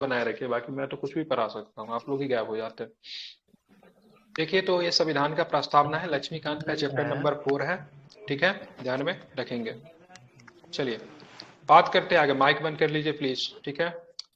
बनाए रखिए, बाकी मैं तो कुछ भी पढ़ा सकता हूँ, आप लोग ही गायब हो जाते हैं। देखिए, तो ये संविधान का प्रस्तावना है, लक्ष्मीकांत का चैप्टर नंबर 4 है। ठीक है, ध्यान में रखेंगे। चलिए बात करते हैं आगे, माइक बंद कर लीजिए प्लीज। ठीक है,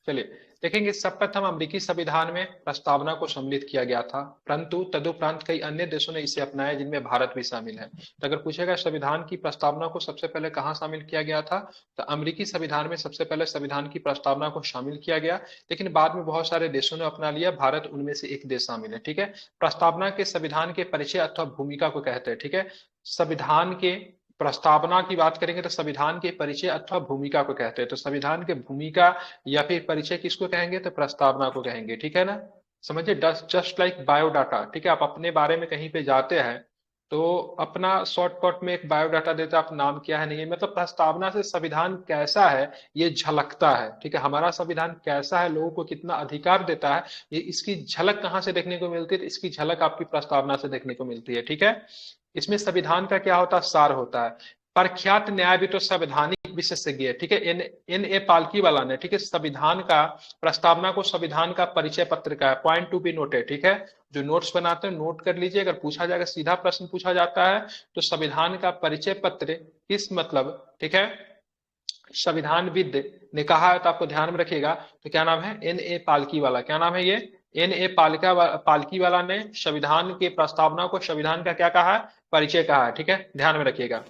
चलिए देखेंगे। सर्वप्रथम अमेरिकी संविधान में प्रस्तावना को सम्मिलित किया गया था, परंतु तदुपरांत कई अन्य देशों ने इसे अपनाया, जिनमें भारत भी शामिल है। तो अगर पूछेगा संविधान की प्रस्तावना को सबसे पहले कहाँ शामिल किया गया था, तो अमेरिकी संविधान में सबसे पहले संविधान की प्रस्तावना को शामिल किया गया, लेकिन बाद में बहुत सारे देशों ने अपना लिया, भारत उनमें से एक देश शामिल है। ठीक है, प्रस्तावना के संविधान के परिचय अथवा भूमिका को कहते हैं। ठीक है, संविधान के प्रस्तावना की बात करेंगे तो संविधान के परिचय अथवा भूमिका को कहते हैं। तो संविधान के भूमिका या फिर परिचय किसको कहेंगे, तो प्रस्तावना को कहेंगे। ठीक है ना, समझिए, जस्ट लाइक बायोडाटा। ठीक है, आप अपने बारे में कहीं पे जाते हैं तो अपना शॉर्टकट में एक बायोडाटा देते हैं, आप नाम क्या है, नहीं है, मतलब प्रस्तावना से संविधान कैसा है ये झलकता है। ठीक है, हमारा संविधान कैसा है, लोगों को कितना अधिकार देता है, ये इसकी झलक कहाँ से देखने को मिलती है, तो इसकी झलक आपकी प्रस्तावना से देखने को मिलती है। ठीक है, इसमें संविधान का क्या होता है, सार होता है। प्रख्यात न्यायविद तो संवैधानिक विशेषज्ञ है। ठीक है, एन ए पालकी वाला ने, ठीक है, संविधान का प्रस्तावना को संविधान का परिचय पत्र का है, पॉइंट टू बी नोटेड। ठीक है, जो नोट्स बनाते हैं नोट कर लीजिए, अगर पूछा जाएगा, सीधा प्रश्न पूछा जाता है तो संविधान का परिचय पत्र किस मतलब, ठीक है, संविधानविद ने कहा है, तो आपको ध्यान में रखिएगा। तो क्या नाम है, एन ए पालकी वाला, क्या नाम है ये, एन ए पालकी वाला ने संविधान के प्रस्तावना को संविधान का क्या कहा है, परिचय कहा है। ठीक है, ध्यान में रखिएगा।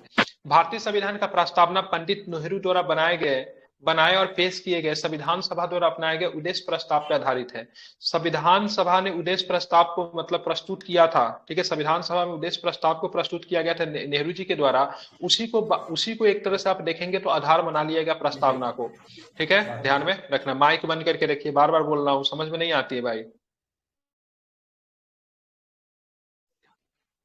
भारतीय संविधान का प्रस्तावना पंडित नेहरू द्वारा बनाए और पेश किए गए संविधान सभा द्वारा अपनाए गए उद्देश्य प्रस्ताव पर आधारित है। संविधान सभा ने उद्देश्य प्रस्ताव को मतलब प्रस्तुत किया था। ठीक है, संविधान सभा में उद्देश्य प्रस्ताव को प्रस्तुत किया गया था नेहरू जी के द्वारा। उसी को एक तरह से आप देखेंगे तो आधार बना लिया गया प्रस्तावना को। ठीक है, ध्यान में रखना, माइक बंद करके रखिए, बार बार बोल रहा हूँ, समझ में नहीं आती है भाई।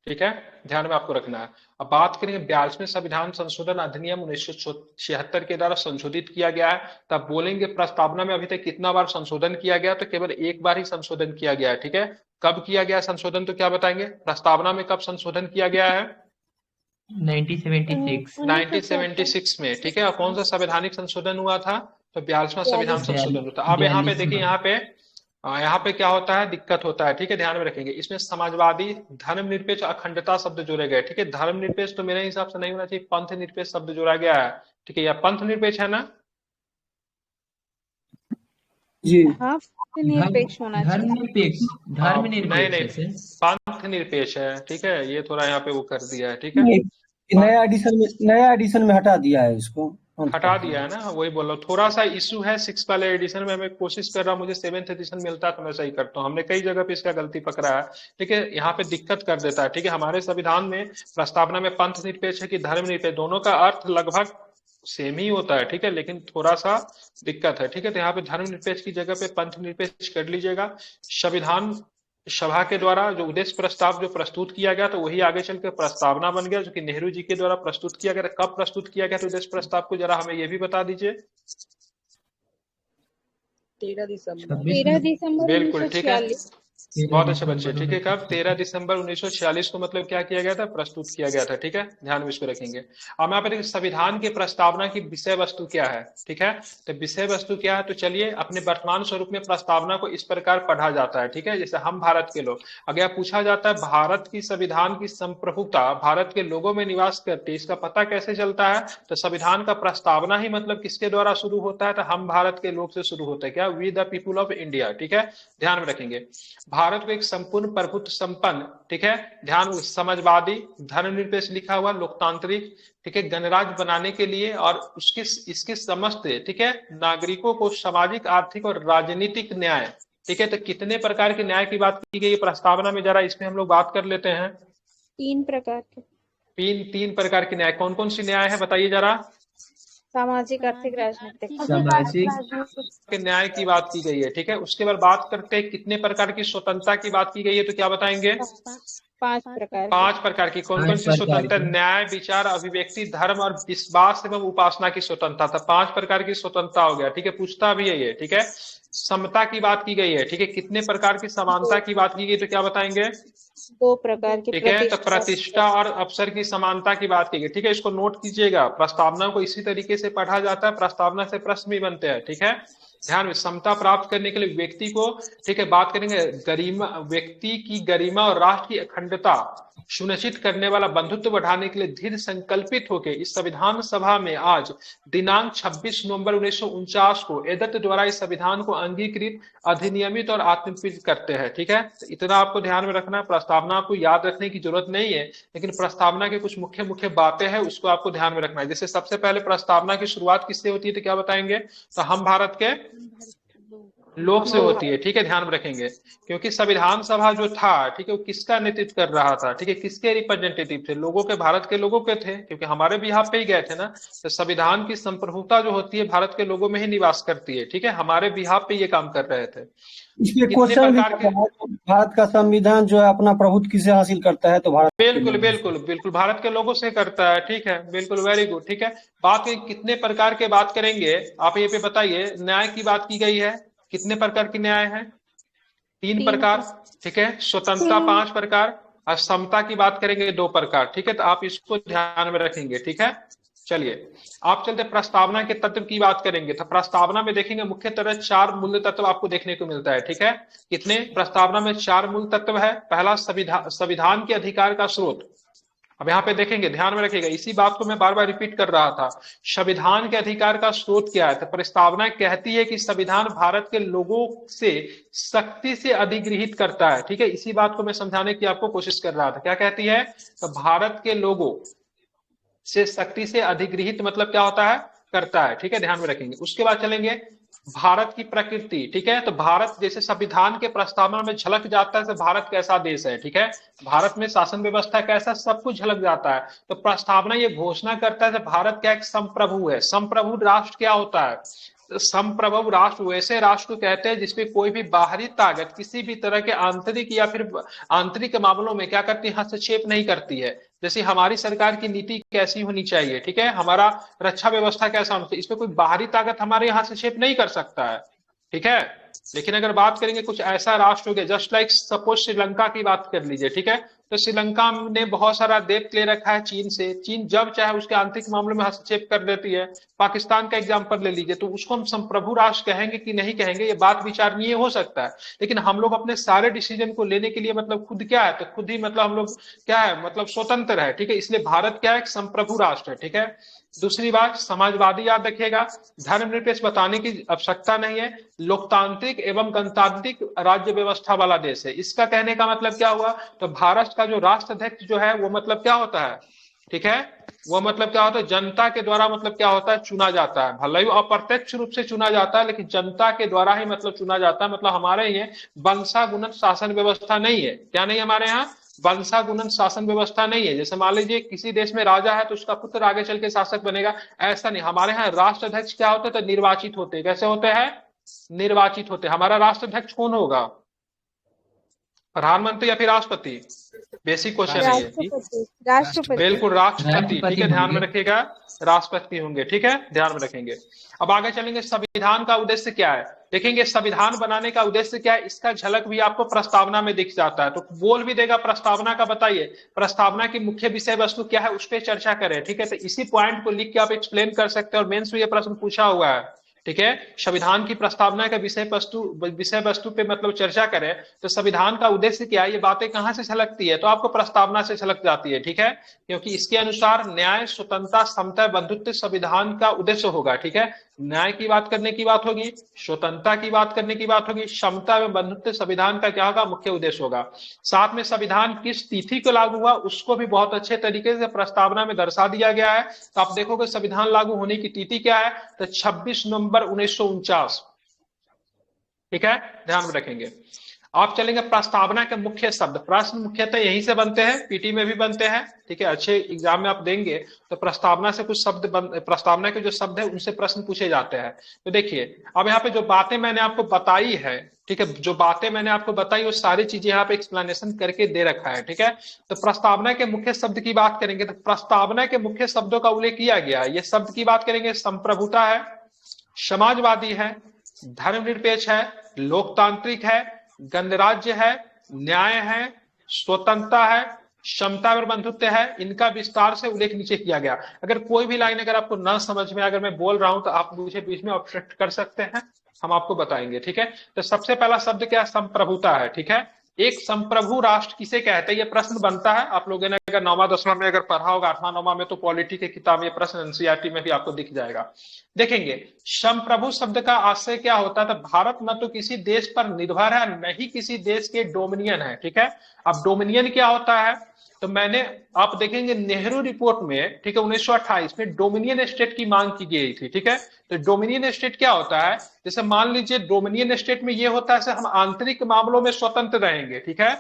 ठीक है, ध्यान में आपको रखना है। अब बात करेंगे 42वें संविधान संशोधन अधिनियम 1976 के द्वारा संशोधित किया गया है। तब बोलेंगे प्रस्तावना में अभी तक कितना बार संशोधन किया गया, तो केवल एक बार ही संशोधन किया गया है। ठीक है, कब किया गया संशोधन, तो क्या बताएंगे, प्रस्तावना में कब संशोधन किया गया है, 1976। 1976 में। ठीक है, और कौन सा संवैधानिक संशोधन हुआ था, तो 42वां संविधान संशोधन होता है। अब यहाँ पे 42 देखिए, यहाँ पे क्या होता है, दिक्कत होता है। ठीक है, ध्यान में रखेंगे, इसमें समाजवादी धर्मनिरपेक्ष अखंडता शब्द जोड़े गए। ठीक है, धर्मनिरपेक्ष तो मेरे हिसाब से नहीं होना चाहिए, पंथ निरपेक्ष शब्द जोड़ा गया है। ठीक है, या पंथ निरपेक्ष है ना, जी हाँ, निरपेक्ष होना चाहिए। धर्मनिरपेक्ष, नहीं धर्मनिरपेक्ष नहीं, है सर। पंथ निरपेक्ष है। ठीक है, ये थोड़ा यहाँ पे वो कर दिया है। ठीक है, नया एडिशन में हटा दिया है इसको, हटा दिया है ना, वही बोल रहा हूँ, थोड़ा सा इशू है 6 वाले एडिशन में। मैं कोशिश कर रहा हूँ, मुझे 7th एडिशन मिलता है तो मैं सही करता हूँ, हमने कई जगह पे इसका गलती पकड़ा है। ठीक है, यहाँ पे दिक्कत कर देता है। ठीक है, हमारे संविधान में प्रस्तावना में पंथ निरपेक्ष है कि धर्म निरपेक्ष, दोनों का अर्थ लगभग सेम ही होता है। ठीक है, लेकिन थोड़ा सा दिक्कत है। ठीक है, तो यहाँ पे धर्म निरपेक्ष की जगह पे पंथ निरपेक्ष कर लीजिएगा। संविधान सभा के द्वारा जो उद्देश्य प्रस्ताव जो प्रस्तुत किया गया, तो वही आगे चल के प्रस्तावना बन गया, जो कि नेहरू जी के द्वारा प्रस्तुत किया गया। कब प्रस्तुत किया गया था उद्देश्य प्रस्ताव को, जरा हमें ये भी बता दीजिए। 13 दिसंबर बिल्कुल, ठीक है, 1946। बहुत अच्छे बच्चे। ठीक है, कब, 13 दिसंबर 1946 को मतलब क्या किया गया था, प्रस्तुत किया गया था। ठीक है, ध्यान में इसको रखेंगे। अब यहाँ पे देखिए संविधान के प्रस्तावना की विषय वस्तु क्या है। ठीक है, तो विषय वस्तु क्या है, तो चलिए अपने वर्तमान स्वरूप में प्रस्तावना को इस प्रकार पढ़ा जाता है। ठीक है, जैसे हम भारत के लोग, अगर पूछा जाता है भारत की संविधान की संप्रभुता भारत के लोगों में निवास करती है, इसका पता कैसे चलता है, तो संविधान का प्रस्तावना ही मतलब किसके द्वारा शुरू होता है, तो हम भारत के लोग से शुरू होता है। क्या, we the people of India. ठीक है, ध्यान में रखेंगे। भारत को एक संपूर्ण प्रभुत्व संपन्न, ठीक है, ध्यान, समझवादी, धर्मनिरपेक्ष लिखा हुआ, लोकतांत्रिक, ठीक है, गणराज्य बनाने के लिए और उसके इसके समस्त, ठीक है, नागरिकों को सामाजिक, आर्थिक और राजनीतिक न्याय। ठीक है, तो कितने प्रकार के न्याय की बात की गई प्रस्तावना में, जरा इसमें हम लोग बात कर लेते हैं। 3 प्रकार के, तीन प्रकार के न्याय, कौन कौन सी न्याय है बताइए जरा। सामाजिक, आर्थिक, राजनीतिक। सामाजिक के न्याय की बात की गई है। ठीक है, उसके बाद बात करते हैं कितने प्रकार की स्वतंत्रता की बात की गई है, तो क्या बताएंगे, 5 प्रकार के। 5 प्रकार की। कौन कौन सी स्वतंत्रता, न्याय, विचार, अभिव्यक्ति, धर्म और विश्वास एवं उपासना की स्वतंत्रता था। 5 प्रकार की स्वतंत्रता हो गया। ठीक है, पूछता भी है ये। ठीक है, समता की बात की गई है। ठीक है, कितने प्रकार की समानता की बात की गई, तो क्या बताएंगे, 2 प्रकार की। ठीक है, तो प्रतिष्ठा और अवसर की समानता की बात की गई। ठीक है, इसको नोट कीजिएगा, प्रस्तावना को इसी तरीके से पढ़ा जाता है, प्रस्तावना से प्रश्न भी बनते हैं। ठीक है, ध्यान में, समता प्राप्त करने के लिए व्यक्ति को, ठीक है, बात करेंगे गरिमा, व्यक्ति की गरिमा और राष्ट्र की अखंडता सुनिश्चित करने वाला बंधुत्व बढ़ाने के लिए दृढ़ संकल्पित होकर इस संविधान सभा में आज दिनांक 26 नवंबर 1949 को एदत्त द्वारा इस संविधान को अंगीकृत, अधिनियमित और आत्मनिर्भर करते हैं। ठीक है, तो इतना आपको ध्यान में रखना है। प्रस्तावना आपको याद रखने की जरूरत नहीं है, लेकिन प्रस्तावना के कुछ मुख्य मुख्य बातें हैं उसको आपको ध्यान में रखना है। जैसे सबसे पहले प्रस्तावना की शुरुआत किससे होती है, तो क्या बताएंगे, तो हम भारत के लोक से होती है। ठीक है, ध्यान में रखेंगे, क्योंकि संविधान सभा जो था, ठीक है, वो किसका नेतृत्व कर रहा था, ठीक है, किसके रिप्रेजेंटेटिव थे, लोगों के, भारत के लोगों के थे, क्योंकि हमारे भी यहाँ पे ही गए थे ना। तो संविधान की संप्रभुता जो होती है भारत के लोगों में ही निवास करती है। ठीक है, हमारे भी यहाँ पे ये काम कर रहे थे। इसलिए कितने क्वेश्चन भी प्रकार के, भारत का संविधान जो है अपना प्रभुत्व किसे हासिल करता है, तो भारत के बिल्कुल लोगों से। बिल्कुल बिल्कुल भारत के लोगों से करता है। ठीक है, बिल्कुल, वेरी गुड। ठीक है, बात कितने प्रकार के बात करेंगे आप ये पे बताइए। न्याय की बात की गई है, कितने प्रकार की न्याय है, 3 प्रकार। ठीक है, स्वतंत्रता 5 प्रकार, और समता की बात करेंगे 2 प्रकार। ठीक है, तो आप इसको ध्यान में रखेंगे। ठीक है, चलिए आप चलते प्रस्तावना के तत्व की बात करेंगे। तो प्रस्तावना में देखेंगे मुख्य तरह 4 मूल तत्व आपको देखने को मिलता है। ठीक है, कितने, प्रस्तावना में 4 मूल तत्व है। पहला संविधान के अधिकार का स्रोत। अब यहाँ पे देखेंगे, ध्यान में रखिएगा, इसी बात को मैं बार बार रिपीट कर रहा था। संविधान के अधिकार का स्रोत क्या है, तो प्रस्तावना कहती है कि संविधान भारत के लोगों से सख्ती से अधिगृहित करता है। ठीक है, इसी बात को मैं समझाने की आपको कोशिश कर रहा था। क्या कहती है, तो भारत के लोगों से सख्ती से अधिगृहित मतलब क्या होता है, करता है। ठीक है, ध्यान में रखेंगे। उसके बाद चलेंगे भारत की प्रकृति। ठीक है, तो भारत जैसे संविधान के प्रस्तावना में झलक जाता है तो भारत कैसा देश है। ठीक है, भारत में शासन व्यवस्था कैसा, सब कुछ झलक जाता है। तो प्रस्तावना ये घोषणा करता है कि भारत क्या एक संप्रभु है। संप्रभु राष्ट्र क्या होता है, संप्रभु राष्ट्र वैसे राष्ट्र को कहते हैं जिसमें कोई भी बाहरी ताकत किसी भी तरह के आंतरिक या फिर आंतरिक मामलों में क्या करती है, हस्तक्षेप नहीं करती है। जैसे हमारी सरकार की नीति कैसी होनी चाहिए, ठीक है, हमारा रक्षा व्यवस्था कैसा होना चाहिए, इसमें कोई बाहरी ताकत हमारे यहाँ हस्तक्षेप नहीं कर सकता है। ठीक है, लेकिन अगर बात करेंगे कुछ ऐसा राष्ट्र हो गया, जस्ट लाइक सपोज श्रीलंका की बात कर लीजिए। ठीक है, तो श्रीलंका ने बहुत सारा देश ले रखा है चीन से, चीन जब चाहे उसके आंतरिक मामलों में हस्तक्षेप कर देती है। पाकिस्तान का एग्जांपल ले लीजिए, तो उसको हम संप्रभु राष्ट्र कहेंगे कि नहीं कहेंगे, ये बात विचारणीय हो सकता है। लेकिन हम लोग अपने सारे डिसीजन को लेने के लिए मतलब खुद क्या है, तो खुद ही मतलब हम लोग क्या है, मतलब स्वतंत्र है। ठीक है, इसलिए भारत क्या है, एक संप्रभु राष्ट्र है। ठीक है, दूसरी बात, समाजवादी याद रखिएगा, धर्मनिरपेक्ष बताने की आवश्यकता नहीं है, लोकतांत्रिक एवं गणतांत्रिक राज्य व्यवस्था वाला देश है। इसका कहने का मतलब क्या हुआ, तो भारत का जो राष्ट्राध्यक्ष जो है वो मतलब क्या होता है, ठीक है, वो मतलब क्या होता है, जनता के द्वारा मतलब क्या होता है, चुना जाता है। भले ही अप्रत्यक्ष रूप से चुना जाता है, लेकिन जनता के द्वारा ही मतलब चुना जाता है। मतलब हमारे ये वंशागुणन शासन व्यवस्था नहीं है। क्या नहीं, हमारे यहाँ वंशागुणन शासन व्यवस्था नहीं है। जैसे मान लीजिए किसी देश में राजा है तो उसका पुत्र आगे चल के शासक बनेगा, ऐसा नहीं। हमारे यहाँ राष्ट्राध्यक्ष क्या होते हैं, तो निर्वाचित होते हैं। कैसे होते हैं, निर्वाचित होते हैं। हमारा राष्ट्राध्यक्ष कौन होगा, प्रधानमंत्री या फिर राष्ट्रपति, बेसिक क्वेश्चन है ये। राष्ट्रपति। बिल्कुल, राष्ट्रपति। ठीक है, ध्यान में रखिएगा, राष्ट्रपति होंगे। ठीक है, ध्यान में रखेंगे। अब आगे चलेंगे, संविधान का उद्देश्य क्या है, देखेंगे संविधान बनाने का उद्देश्य क्या है, इसका झलक भी आपको प्रस्तावना में दिख जाता है। तो बोल भी देगा प्रस्तावना का, बताइए प्रस्तावना की मुख्य विषय वस्तु क्या है, उस पर चर्चा करें। ठीक है, तो इसी पॉइंट को लिख के आप एक्सप्लेन कर सकते हैं, और मेंस में ये प्रश्न पूछा हुआ है। ठीक है, संविधान की प्रस्तावना का विषय वस्तु पे मतलब चर्चा करें, तो संविधान का उद्देश्य क्या है, ये बातें कहां से झलकती है, तो आपको प्रस्तावना से झलक जाती है। ठीक है, क्योंकि इसके अनुसार न्याय, स्वतंत्रता, समता, बंधुत्व संविधान का उद्देश्य होगा। ठीक है, न्याय की बात करने की बात होगी, स्वतंत्रता की बात करने की बात होगी, समता एवं बंधुत्व संविधान का क्या होगा, मुख्य उद्देश्य होगा। साथ में संविधान किस तिथि को लागू हुआ उसको भी बहुत अच्छे तरीके से प्रस्तावना में दर्शा दिया गया है। तो आप देखोगे संविधान लागू होने की तिथि क्या है, तो 26 नवंबर 1949। ठीक है, ध्यान में रखेंगे। आप चलेंगे प्रस्तावना के मुख्य शब्द। प्रश्न मुख्यतः यहीं से बनते हैं, पीटी में भी बनते हैं। ठीक है, अच्छे एग्जाम में आप देंगे तो प्रस्तावना से कुछ शब्द प्रस्तावना के जो शब्द है उनसे प्रश्न पूछे जाते हैं। तो देखिए, अब यहाँ पे जो बातें मैंने आपको बताई है, ठीक है, जो बातें मैंने आपको बताई वो सारी चीजें यहाँ पे एक्सप्लेनेशन करके दे रखा है। ठीक है, तो प्रस्तावना के मुख्य शब्द की बात करेंगे, तो प्रस्तावना के मुख्य शब्दों का उल्लेख किया गया है। ये शब्द की बात करेंगे, संप्रभुता है, समाजवादी है, धर्मनिरपेक्ष है, लोकतांत्रिक है, गणराज्य है, न्याय है, स्वतंत्रता है, क्षमता और बंधुत्व है। इनका विस्तार से उल्लेख नीचे किया गया। अगर कोई भी लाइन अगर आपको ना समझ में, अगर मैं बोल रहा हूं तो आप मुझे बीच में ऑब्जेक्ट कर सकते हैं। हम आपको बताएंगे, ठीक है। तो सबसे पहला शब्द क्या संप्रभुता है, ठीक है। एक संप्रभु राष्ट्र किसे कहते हैं, ये प्रश्न बनता है। आप लोगों ने अगर 9वां 10वां में अगर पढ़ा होगा, 8वां 9वां में, तो पॉलिटी की किताब में प्रश्न एनसीईआरटी में भी आपको दिख जाएगा। देखेंगे संप्रभु शब्द का आशय क्या होता है, तो भारत न तो किसी देश पर निर्भर है, न ही किसी देश के डोमिनियन है, ठीक है। अब डोमिनियन क्या होता है, तो मैंने आप देखेंगे नेहरू रिपोर्ट में, ठीक है, 1928 में डोमिनियन स्टेट की मांग की गई थी, ठीक है। तो डोमिनियन स्टेट क्या होता है, जैसे मान लीजिए डोमिनियन स्टेट में ये होता है हम आंतरिक मामलों में स्वतंत्र रहेंगे, ठीक है।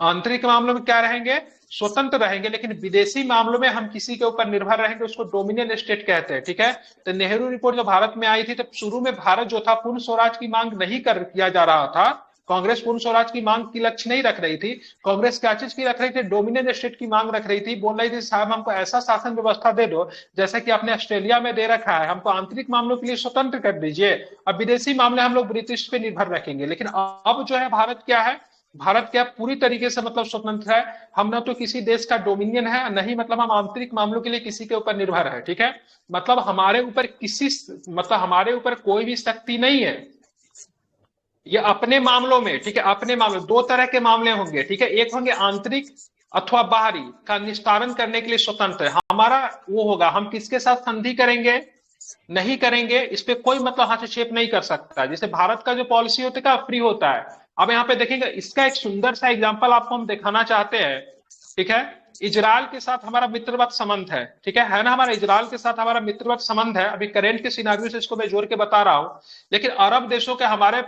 आंतरिक मामलों में क्या रहेंगे, स्वतंत्र रहेंगे, लेकिन विदेशी मामलों में हम किसी के ऊपर निर्भर रहेंगे, उसको डोमिनियन स्टेट कहते हैं, ठीक है। तो नेहरू रिपोर्ट जब भारत में आई थी, तब शुरू में भारत जो था पूर्ण स्वराज की मांग नहीं किया जा रहा था। कांग्रेस पूर्ण स्वराज की मांग की लक्ष्य नहीं रख रही थी। कांग्रेस क्या चीज की रख रही थी, डोमिनियन स्टेट की मांग रख रही थी। बोल रही थी साहब हमको ऐसा शासन व्यवस्था दे दो जैसा कि आपने ऑस्ट्रेलिया में दे रखा है, हमको आंतरिक मामलों के लिए स्वतंत्र कर दीजिए, अब विदेशी मामले हम लोग ब्रिटिश पे निर्भर रखेंगे। लेकिन अब जो है भारत क्या है, भारत क्या पूरी तरीके से मतलब स्वतंत्र है। हम ना तो किसी देश का डोमिनियन है, नहीं मतलब हम आंतरिक मामलों के लिए किसी के ऊपर निर्भर है, ठीक है। मतलब हमारे ऊपर किसी, मतलब हमारे ऊपर कोई भी शक्ति नहीं है। ये अपने मामलों में, ठीक है, अपने मामले, दो तरह के मामले होंगे, ठीक है। एक होंगे आंतरिक अथवा बाहरी का निस्तारण करने के लिए स्वतंत्र है। हमारा वो होगा, हम किसके साथ संधि करेंगे नहीं करेंगे, इस पे कोई मतलब हस्तक्षेप नहीं कर सकता। जैसे भारत का जो पॉलिसी होता है फ्री होता है। अब यहाँ पे देखेंगे, इसका एक सुंदर सा एग्जांपल आपको हम दिखाना चाहते हैं, ठीक है। इजराइल के साथ हमारा मित्रवत संबंध है, ठीक है ना, हमारा इजराइल के साथ हमारा मित्रवत संबंध है। अभी करेंट के सिनारियो से इसको मैं जोड़ के बता रहा हूं। लेकिन अरब देशों के हमारे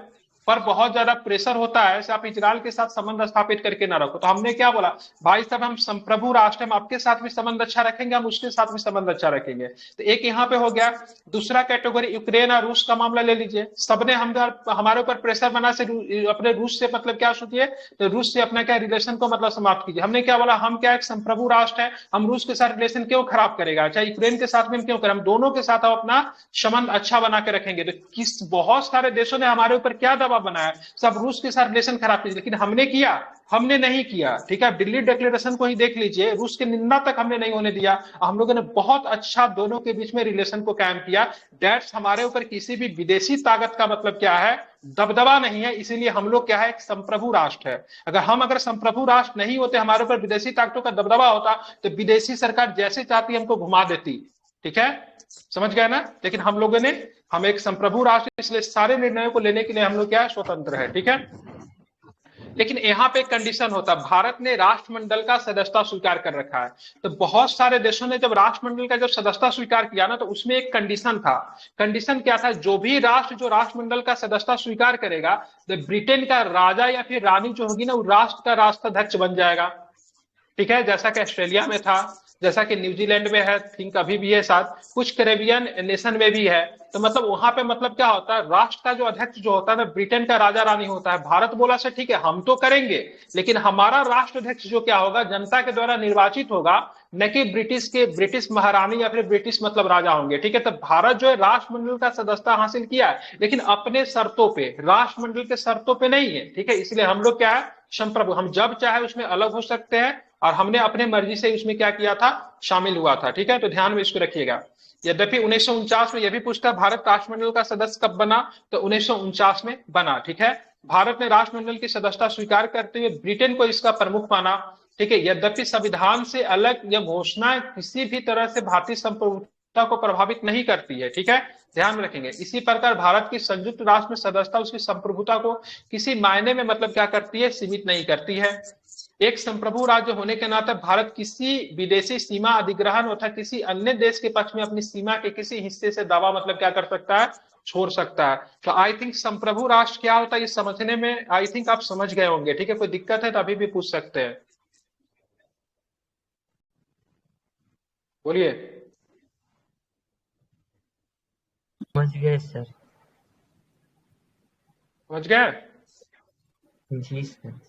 पर बहुत ज्यादा प्रेशर होता है, आप इजराइल के साथ संबंध स्थापित करके ना रखो। तो हमने क्या बोला, भाई साहब हम संप्रभु राष्ट्र, हम आपके साथ भी संबंध अच्छा रखेंगे, हम उसके साथ भी संबंध अच्छा रखेंगे। तो एक यहाँ पे हो गया। दूसरा कैटेगरी यूक्रेन और रूस का मामला ले लीजिए। सबने हमारे ऊपर प्रेशर बना से अपने रूस से मतलब क्या सोचिए, तो रूस से अपना क्या रिलेशन को मतलब समाप्त कीजिए। हमने क्या बोला, हम क्या एक संप्रभु राष्ट्र है, हम रूस के साथ रिलेशन क्यों खराब करेगा, चाहे यूक्रेन के साथ में हम क्यों करें, हम दोनों के साथ हम अपना संबंध अच्छा बना के रखेंगे। तो किस बहुत सारे देशों ने हमारे ऊपर क्या दबाव बनाया, सब रूस के साथ रिलेशन खराब कीजिए, लेकिन हमने किया, हमने नहीं किया, ठीक है। दिल्ली डिक्लेरेशन को ही देख लीजिए, रूस की निंदा तक हमने नहीं होने दिया। हम लोगों ने बहुत अच्छा दोनों के बीच में रिलेशन को कायम किया। दैट्स हमारे ऊपर किसी भी विदेशी ताकत का मतलब क्या है, दबदबा नहीं है। इसीलिए हम लोग क्या है, एक संप्रभु राष्ट्र है। अगर संप्रभु राष्ट्र नहीं होते, हमारे ऊपर विदेशी ताकतों का दबदबा होता, तो विदेशी सरकार जैसे चाहती हमको घुमा देती, ठीक है, समझ गए ना। लेकिन हम एक संप्रभु राष्ट्र, इसलिए सारे निर्णयों को लेने के लिए हम लोग क्या है, स्वतंत्र है, ठीक है। लेकिन यहाँ पे एक कंडीशन होता है, भारत ने राष्ट्रमंडल का सदस्यता स्वीकार कर रखा है। तो बहुत सारे देशों ने जब राष्ट्रमंडल का जब सदस्यता स्वीकार किया ना, तो उसमें एक कंडीशन था। कंडीशन क्या था, जो भी राष्ट्र जो राष्ट्रमंडल का सदस्यता स्वीकार करेगा, तो ब्रिटेन का राजा या फिर रानी जो होगी ना, वो राष्ट्र का राष्ट्राध्यक्ष बन जाएगा, ठीक है। जैसा कि ऑस्ट्रेलिया में था, जैसा कि न्यूजीलैंड में है, थिंक अभी भी है, साथ कुछ कैरेबियन नेशन में भी है। तो मतलब वहां पे मतलब क्या होता है, राष्ट्र का जो अध्यक्ष जो होता है ना, ब्रिटेन का राजा रानी होता है। भारत बोला से ठीक है हम तो करेंगे, लेकिन हमारा राष्ट्राध्यक्ष जो क्या होगा, जनता के द्वारा निर्वाचित होगा, न कि ब्रिटिश महारानी या फिर ब्रिटिश मतलब राजा होंगे, ठीक है। तो भारत जो है राष्ट्रमंडल का सदस्यता हासिल किया है, लेकिन अपने शर्तों पे, राष्ट्रमंडल के शर्तों पे नहीं है, ठीक है। इसलिए हम लोग क्या है, संप्रभु, हम जब चाहे उसमें अलग हो सकते हैं, और हमने अपने मर्जी से उसमें क्या किया था, शामिल हुआ था, ठीक है। तो ध्यान में इसको रखिएगा। यद्यपि 1949 में यह भी पूछता है भारत राष्ट्रमंडल का सदस्य कब बना, तो 1949 में बना, ठीक है। भारत ने राष्ट्रमंडल की सदस्यता स्वीकार करते हुए ब्रिटेन को इसका प्रमुख माना, ठीक है। यद्यपि संविधान से अलग यह घोषणा किसी भी तरह से भारतीय संप्रभुता को प्रभावित नहीं करती है, ठीक है, ध्यान में रखेंगे। इसी प्रकार भारत की संयुक्त राष्ट्र में सदस्यता उसकी संप्रभुता को किसी मायने में मतलब क्या करती है, सीमित नहीं करती है। एक संप्रभु राज्य होने के नाते भारत किसी विदेशी सीमा अधिग्रहण अथवा किसी अन्य देश के पक्ष में अपनी सीमा के किसी हिस्से से दावा मतलब क्या कर सकता है, छोड़ सकता है। तो आई थिंक संप्रभु राष्ट्र क्या होता है, ये समझने में आई थिंक आप समझ गए होंगे, ठीक है। कोई दिक्कत है तो अभी भी पूछ सकते हैं, बोलिए। समझ गए सर। समझ गए, जी सर।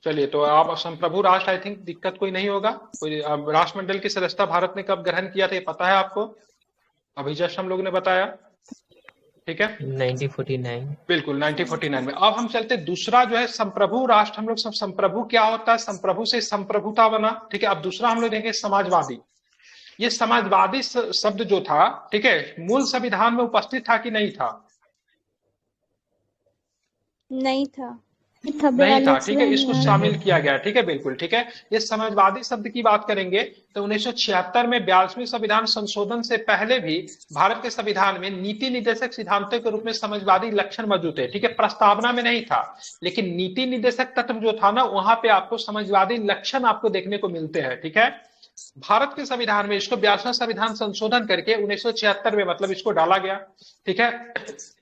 चलिए, तो आप संप्रभु राष्ट्र आई थिंक दिक्कत कोई नहीं होगा। कोई राष्ट्रमंडल की सदस्यता भारत ने कब ग्रहण किया था, ये पता है आपको, अभी जस्ट हम लोग ने बताया, ठीक है, 1949। बिल्कुल 1949 में। अब हम चलते दूसरा जो है संप्रभु राष्ट्र, हम लोग संप्रभु क्या होता है, संप्रभु से संप्रभुता बना, ठीक है। अब दूसरा हम लोग देखेंगे समाजवादी। ये समाजवादी शब्द जो था, ठीक है, मूल संविधान में उपस्थित था कि नहीं था? नहीं था। नहीं था, ठीक है, इसको शामिल किया गया, ठीक है, बिल्कुल ठीक है। ये समाजवादी शब्द की बात करेंगे तो 1976 में 42वें संविधान संशोधन से पहले भी भारत के संविधान में नीति निर्देशक सिद्धांतों के रूप में समाजवादी लक्षण मौजूद है, ठीक है, प्रस्तावना में नहीं था, लेकिन नीति निर्देशक तत्व जो था ना, वहां पे आपको समाजवादी लक्षण आपको देखने को मिलते हैं, ठीक है। भारत के संविधान में इसको 42वां संविधान संशोधन करके 1976 में मतलब इसको डाला गया, ठीक है।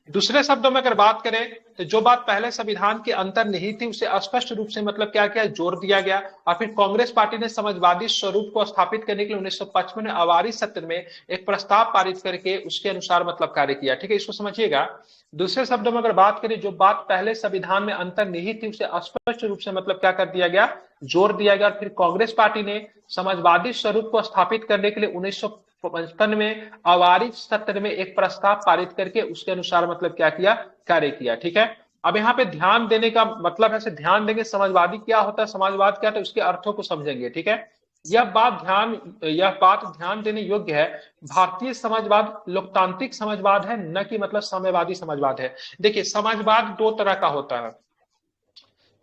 दूसरे शब्दों में अगर बात करें तो जो बात पहले संविधान के अंतर्निहित थी उसे स्पष्ट रूप से मतलब क्या किया, जोर दिया गया। और फिर कांग्रेस पार्टी ने समाजवादी स्वरूप को स्थापित करने के लिए 1955 में आवारी सत्र में एक प्रस्ताव पारित करके उसके अनुसार मतलब कार्य किया, ठीक है, इसको समझिएगा। दूसरे शब्दों में अगर बात करें, जो बात पहले संविधान में अंतर्निहित थी उसे स्पष्ट रूप से मतलब क्या कर दिया गया, जोर दिया गया। और फिर कांग्रेस पार्टी ने समाजवादी स्वरूप को स्थापित करने के लिए 1955 में आवारी सत्र में एक प्रस्ताव पारित करके उसके अनुसार मतलब क्या किया, कार्य किया, ठीक है। अब यहाँ पे ध्यान देने का मतलब है, ध्यान देंगे समाजवादी क्या होता है, समाजवाद क्या, तो उसके अर्थों को समझेंगे, ठीक है। यह बात ध्यान देने योग्य है, भारतीय समाजवाद लोकतांत्रिक समाजवाद है, न कि मतलब साम्यवादी समाजवाद है। देखिए, समाजवाद दो तरह का होता है।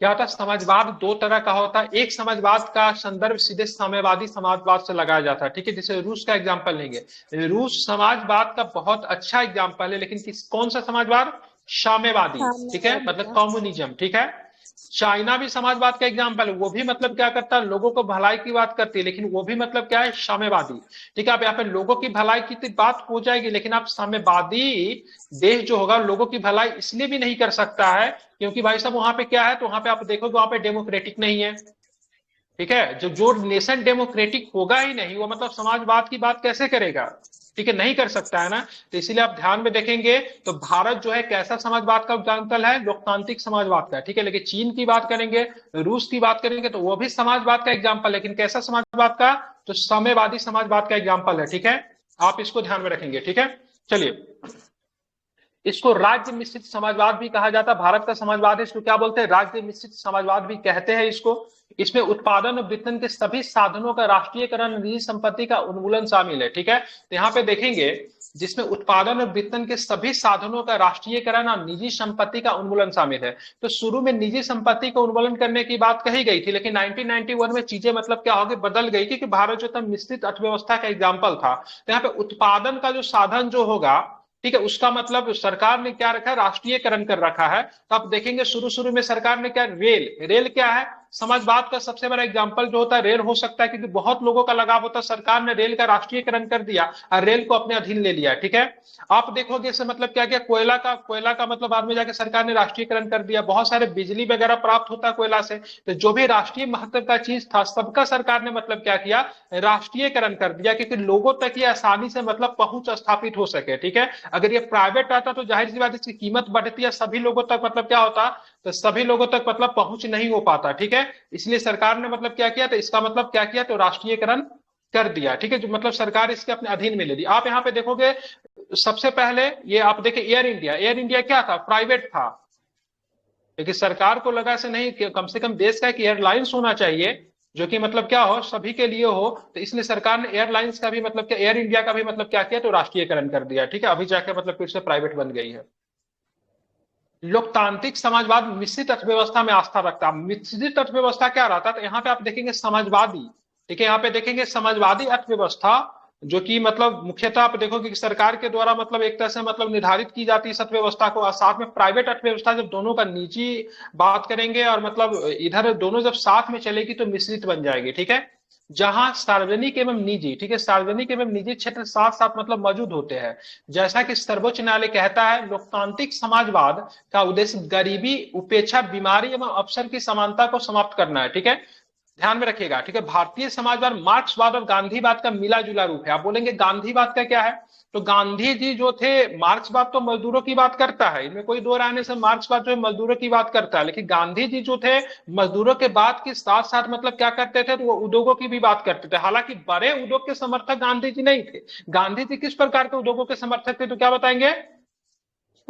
क्या होता है, समाजवाद दो तरह का होता है। एक समाजवाद का संदर्भ सीधे साम्यवादी समाजवाद से लगाया जाता है, ठीक है, जैसे रूस का एग्जांपल लेंगे। रूस समाजवाद का बहुत अच्छा एग्जांपल है, लेकिन कौन सा समाजवाद, साम्यवादी, ठीक है, मतलब कम्युनिज्म, ठीक है। चाइना भी समाजवाद का एग्जाम्पल है, वो भी मतलब क्या करता है, लोगों को भलाई की बात करती है, लेकिन वो भी मतलब क्या है, साम्यवादी, ठीक है। आप यहाँ पे लोगों की भलाई की बात हो जाएगी, लेकिन आप साम्यवादी देश जो होगा लोगों की भलाई इसलिए भी नहीं कर सकता है क्योंकि भाई साहब वहां पे क्या है, तो वहां पे आप देखोगे वहां पे डेमोक्रेटिक नहीं है, ठीक है। जो नेशन डेमोक्रेटिक होगा ही नहीं, वो मतलब समाजवाद की बात कैसे करेगा, ठीक है, नहीं कर सकता है ना। तो इसीलिए आप ध्यान में देखेंगे तो भारत जो है कैसा समाजवाद का एग्जाम्पल है, लोकतांत्रिक समाजवाद का, ठीक है। लेकिन चीन की बात करेंगे, रूस की बात करेंगे तो वो भी समाजवाद का एग्जाम्पल, लेकिन कैसा समाजवाद का, तो साम्यवादी समाजवाद का एग्जाम्पल है, ठीक है। आप इसको ध्यान में रखेंगे, ठीक है। चलिए, इसको राज्य मिश्रित समाजवाद भी कहा जाता है। भारत का समाजवाद है, इसको क्या बोलते हैं, राज्य मिश्रित समाजवाद भी कहते हैं इसको। इसमें उत्पादन और वितरण के सभी साधनों का राष्ट्रीयकरण, निजी संपत्ति का उन्मूलन शामिल है, ठीक है। तो यहाँ पे देखेंगे जिसमें उत्पादन और वितरण के सभी साधनों का राष्ट्रीयकरण और निजी संपत्ति का उन्मूलन शामिल है। तो शुरू में निजी संपत्ति का उन्मूलन करने की बात कही गई थी, लेकिन 1991 में चीजें मतलब क्या आगे बदल गई, क्योंकि भारत जो था मिश्रित अर्थव्यवस्था का एग्जाम्पल था। तो यहाँ पे उत्पादन का जो साधन जो होगा, ठीक है, उसका मतलब सरकार ने क्या रखा है, राष्ट्रीयकरण कर रखा है। तो आप देखेंगे शुरू शुरू में सरकार ने क्या, रेल क्या है, समाजवाद का सबसे बड़ा एग्जांपल जो होता है रेल हो सकता है, क्योंकि बहुत लोगों का लगाव होता है। सरकार ने रेल का राष्ट्रीयकरण कर दिया और रेल को अपने अधीन ले लिया, ठीक है। आप देखोगे इससे मतलब क्या किया, कोयला का मतलब बाद में जाके सरकार ने राष्ट्रीयकरण कर दिया। बहुत सारे बिजली वगैरह प्राप्त होता है कोयला से, तो जो भी राष्ट्रीय महत्व का चीज था सबका सरकार ने मतलब क्या किया, राष्ट्रीयकरण कर दिया, क्योंकि लोगों तक ये आसानी से मतलब पहुंच स्थापित हो सके, ठीक है। अगर ये प्राइवेट आता तो जाहिर सी बात इसकी कीमत बढ़ती है, सभी लोगों तक मतलब क्या होता, तो सभी लोगों तक मतलब पहुंच नहीं हो पाता, ठीक है। इसलिए सरकार ने मतलब क्या किया, तो इसका मतलब क्या किया, तो राष्ट्रीयकरण कर दिया, ठीक है, जो मतलब सरकार इसके अपने अधीन में ले ली। आप यहाँ पे देखोगे सबसे पहले ये आप देखें एयर इंडिया क्या था, प्राइवेट था, लेकिन सरकार को लगा से नहीं कि कम से कम देश का एक एयरलाइंस होना चाहिए जो कि मतलब क्या हो, सभी के लिए हो। तो इसलिए सरकार ने एयरलाइंस का भी मतलब क्या, एयर इंडिया का भी मतलब क्या किया, तो राष्ट्रीयकरण कर दिया, ठीक है। अभी जाकर मतलब फिर से प्राइवेट बन गई है। लोकतांत्रिक समाजवाद मिश्रित अर्थव्यवस्था में आस्था रखता है। मिश्रित अर्थव्यवस्था क्या रहता है, तो यहाँ पे आप देखेंगे समाजवादी, ठीक है, यहाँ पे देखेंगे समाजवादी अर्थव्यवस्था जो कि मतलब मुख्यतः आप देखोगे कि सरकार के द्वारा मतलब एक तरह से मतलब निर्धारित की जाती है इस अर्थव्यवस्था को, और साथ में प्राइवेट अर्थव्यवस्था जब दोनों का निजी बात करेंगे और मतलब इधर दोनों जब साथ में चलेगी तो मिश्रित बन जाएगी, ठीक है। जहां सार्वजनिक एवं निजी, ठीक है, सार्वजनिक एवं निजी क्षेत्र साथ साथ मतलब मौजूद होते हैं। जैसा कि सर्वोच्च न्यायालय कहता है, लोकतांत्रिक समाजवाद का उद्देश्य गरीबी, उपेक्षा, बीमारी एवं अवसर की समानता को समाप्त करना है, ठीक है। ध्यान में रखिएगा, ठीक है। भारतीय समाजवाद मार्क्सवाद और गांधीवाद का मिला जुला रूप है। आप बोलेंगे गांधीवाद का क्या है, तो गांधी जी जो थे, मार्क्सवाद तो मजदूरों की बात करता है, इनमें कोई दो राय नहीं से मार्क्सवाद जो है मजदूरों की बात करता है, लेकिन गांधी जी जो थे मजदूरों के बात के साथ साथ मतलब क्या करते थे, तो वो उद्योगों की भी बात करते थे। हालांकि बड़े उद्योग के समर्थक गांधी जी नहीं थे। गांधी जी किस प्रकार के उद्योगों के समर्थक थे, तो क्या बताएंगे,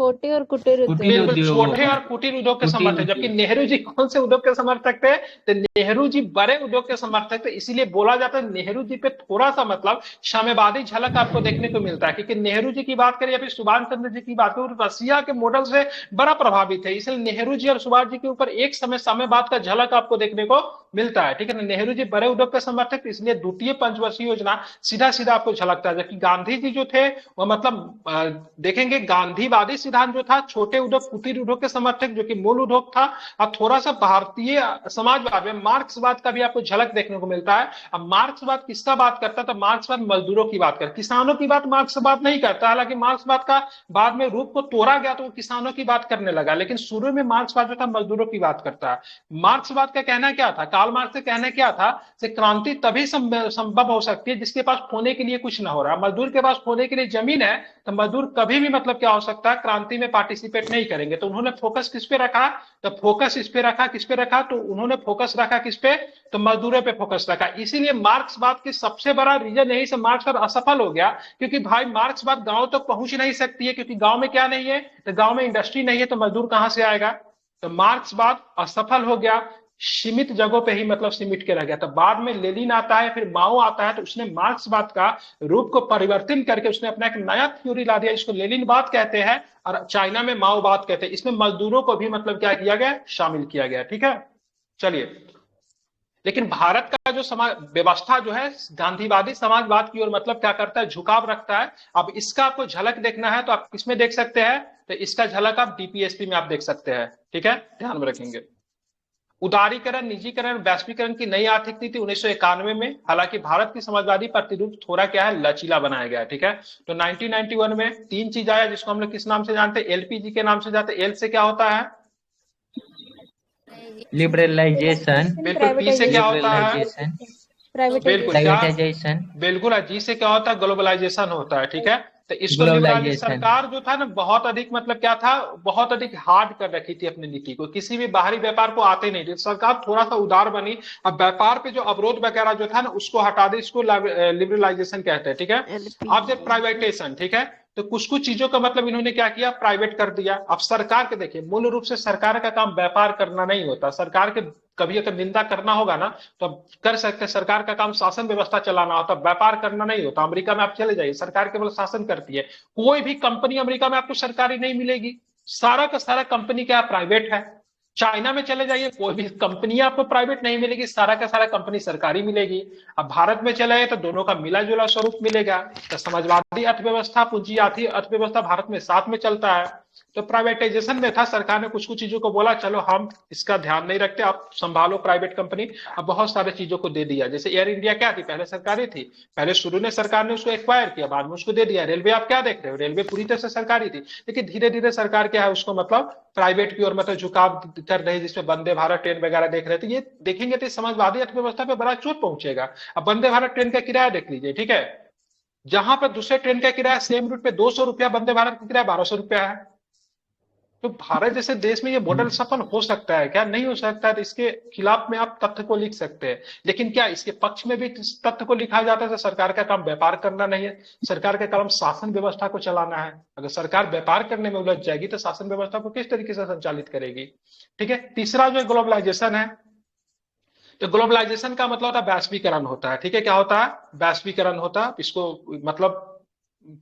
छोटे और कुटीर उद्योग। कुटीर बिल्कुल, उद्योगों छोटे और कुटीर उद्योग के कुटीर समर्थक, जबकि उद्योग नेहरू जी कौन से उद्योग के समर्थक थे? तो नेहरू जी बड़े उद्योग के समर्थक थे, इसीलिए बोला जाता है नेहरू जी पे थोड़ा सा मतलब साम्यवादी झलक आपको देखने को मिलता है, क्योंकि नेहरू जी की बात करें या फिर सुभाष चंद्र जी की बात करें, रसिया के मॉडल से बड़ा प्रभावित है, इसलिए नेहरू जी और सुभाष जी के ऊपर एक समय साम्यवाद का झलक आपको देखने को मिलता है। ठीक है ना, नेहरू जी बड़े उद्योग के समर्थक, इसलिए द्वितीय पंचवर्षीय योजना सीधा सीधा आपको झलकता है। जबकि गांधी जी जो थे वो मतलब देखेंगे गांधीवादी सिद्धांत जो था छोटे उद्योग कुटीर उद्योग के समर्थक, जो कि मूल उद्योग था, और थोड़ा सा भारतीय समाजवाद में मार्क्सवाद का भी आपको झलक देखने को मिलता है। अब मार्क्सवाद किसका बात करता है? तो मार्क्सवाद मजदूरों की बात करता है, किसानों की बात मार्क्सवाद नहीं करता। हालांकि मार्क्सवाद का बाद में रूप को तोड़ा गया तो वो किसानों की बात करने लगा, लेकिन शुरू में मार्क्सवाद जो था मजदूरों की बात करता है। मार्क्सवाद का कहना क्या था? कार्ल मार्क्स का कहना क्या था कि क्रांति तभी संभव हो सकती है जिसके पास खोने के लिए कुछ ना हो रहा। मजदूर के पास खोने के लिए जमीन है तो मजदूर कभी भी मतलब क्या हो सकता है, क्रांति में पार्टिसिपेट नहीं करेंगे। तो उन्होंने फोकस किस पे रखा? तो फोकस इस पे रखा, किस पे रखा? तो उन्होंने फोकस रखा किस पे? तो मजदूरों पे फोकस रखा। इसीलिए मार्क्सवाद की सबसे बड़ा रीजन यही से मार्क्सवाद असफल हो गया, क्योंकि भाई मार्क्सवाद गांव तक पहुंच नहीं सकती है, क्योंकि गांव में क्या नहीं है? तो गांव में इंडस्ट्री नहीं है, तो मजदूर कहां से आएगा? तो मार्क्सवाद असफल हो गया, सीमित जगहों पे ही मतलब सिमट के रह गया। तो बाद में लेनिन आता है, फिर माओ आता है, तो उसने मार्क्सवाद का रूप को परिवर्तन करके उसने अपना एक नया थ्योरी ला दिया, इसको लेनिनवाद कहते हैं, और चाइना में माओवाद कहते हैं। इसमें मजदूरों को भी मतलब क्या किया गया? शामिल किया गया। ठीक है, चलिए। लेकिन भारत का जो समाज व्यवस्था जो है गांधीवादी समाजवाद की ओर मतलब क्या करता है? झुकाव रखता है। अब इसका आपको झलक देखना है तो आप किसमें देख सकते हैं? तो इसका झलक आप डीपीएसपी में आप देख सकते हैं। ठीक है, ध्यान में रखेंगे। उदारीकरण, निजीकरण, वैश्वीकरण की नई आर्थिक नीति 1991 में, हालांकि भारत की समाजवादी प्रतिरूप थोड़ा क्या है, लचीला बनाया गया। ठीक है, तो 1991 में तीन चीज आया जिसको हम लोग किस नाम से जानते हैं? एलपीजी के नाम से जानते हैं। एल से क्या होता है? लिबरलाइजेशन बिल्कुल। पी से क्या होता है? लिबरलाइजेशन बिल्कुल। क्या? प्राइवेटाइजेशन बिल्कुल। जी से क्या होता है? ग्लोबलाइजेशन होता है। ठीक है, तो इसको लिबरलाइजेशन ग्लोबलाइजेशन सरकार जो था ना बहुत अधिक मतलब क्या था, बहुत अधिक हार्ड कर रखी थी अपनी नीति को, किसी भी बाहरी व्यापार को आते नहीं थे। सरकार थोड़ा सा उदार बनी। अब व्यापार पे जो अवरोध वगैरह जो था ना उसको हटा दे, इसको लिबरलाइजेशन कहते हैं। ठीक है, अब जब प्राइवेटेशन, ठीक है, तो कुछ कुछ चीजों का मतलब इन्होंने क्या किया? प्राइवेट कर दिया। अब सरकार के देखिए मूल रूप से सरकार का काम व्यापार करना नहीं होता। सरकार के कभी अगर निंदा करना होगा ना तो अब कर सकते हैं। सरकार का काम शासन व्यवस्था चलाना होता, व्यापार करना नहीं होता। अमेरिका में आप चले जाइए, सरकार केवल शासन करती है। कोई भी कंपनी अमेरिका में आपको सरकारी नहीं मिलेगी, सारा का सारा कंपनी क्या प्राइवेट है। चाइना में चले जाइए, कोई भी कंपनी आपको प्राइवेट नहीं मिलेगी, सारा का सारा कंपनी सरकारी मिलेगी। अब भारत में चले तो दोनों का मिला जुला स्वरूप मिलेगा। तो समाजवादी अर्थव्यवस्था, पूंजीवादी अर्थव्यवस्था भारत में साथ में चलता है। तो प्राइवेटाइजेशन में था, सरकार ने कुछ कुछ चीजों को बोला चलो हम इसका ध्यान नहीं रखते, आप संभालो प्राइवेट कंपनी। अब बहुत सारे चीजों को दे दिया। जैसे एयर इंडिया क्या थी? पहले सरकारी थी, पहले शुरू में सरकार ने उसको एक्वायर किया, बाद में उसको दे दिया। रेलवे आप क्या देख रहे हो? रेलवे पूरी तरह से सरकारी थी, लेकिन धीरे धीरे सरकार क्या है उसको मतलब प्राइवेट की ओर मतलब झुकाव कर रही है, जिसमें वंदे भारत ट्रेन वगैरह देख रहे थे। ये देखेंगे तो समाजवादी अर्थव्यवस्था पे बड़ा चोट पहुंचेगा। अब वंदे भारत ट्रेन का किराया देख लीजिए। ठीक है, जहां पर दूसरे ट्रेन का किराया सेम रूट पे 200 रुपया, वंदे भारत का किराया 1200 रुपया है। तो भारत जैसे देश में ये मॉडल सफल हो सकता है क्या? नहीं हो सकता है। तो इसके खिलाफ में आप तथ्य को लिख सकते हैं, लेकिन क्या इसके पक्ष में भी तथ्य को लिखा जाता है? तो सरकार का काम व्यापार करना नहीं है, सरकार का काम शासन व्यवस्था को चलाना है। अगर सरकार व्यापार करने में उलझ जाएगी तो शासन व्यवस्था को किस तरीके से संचालित करेगी? ठीक है, तीसरा जो ग्लोबलाइजेशन है, तो ग्लोबलाइजेशन का मतलब होता है वैश्वीकरण होता है। ठीक है, क्या होता है? वैश्वीकरण होता है। इसको मतलब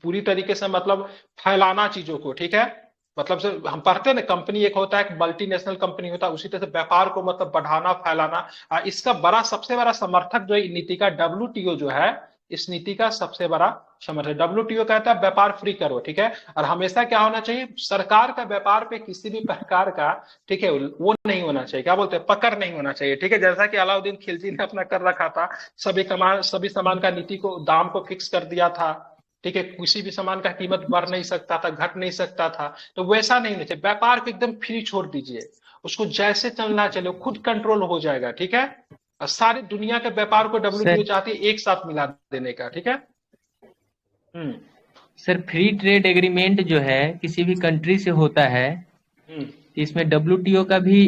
पूरी तरीके से मतलब फैलाना चीजों को। ठीक है, मतलब से हम पढ़ते हैं ना, कंपनी एक होता है, एक मल्टीनेशनल कंपनी होता है, उसी तरह से व्यापार को मतलब बढ़ाना, फैलाना। इसका बड़ा सबसे बड़ा समर्थक जो है नीति का, डब्ल्यूटीओ जो है, इस नीति का सबसे बड़ा समर्थक। डब्ल्यूटीओ कहता है व्यापार फ्री करो। ठीक है, और हमेशा क्या होना चाहिए? सरकार का व्यापार पे किसी भी प्रकार का, ठीक है, वो नहीं होना चाहिए, क्या बोलते हैं, पकड़ नहीं होना चाहिए। ठीक है, जैसा कि अलाउद्दीन खिलजी ने अपना कर रखा था, सभी सामान का नीति को, दाम को फिक्स कर दिया था। ठीक है, किसी भी सामान का कीमत बढ़ नहीं सकता था, घट नहीं सकता था। तो वैसा नहीं चाहिए, व्यापार को एकदम फ्री छोड़ दीजिए, उसको जैसे चलना चले, खुद कंट्रोल हो जाएगा। ठीक है, और सारी दुनिया के व्यापार को डब्ल्यूटीओ चाहती है एक साथ मिला देने का। ठीक है, सर फ्री ट्रेड एग्रीमेंट जो है किसी भी कंट्री से होता है, इसमें डब्ल्यूटीओ का भी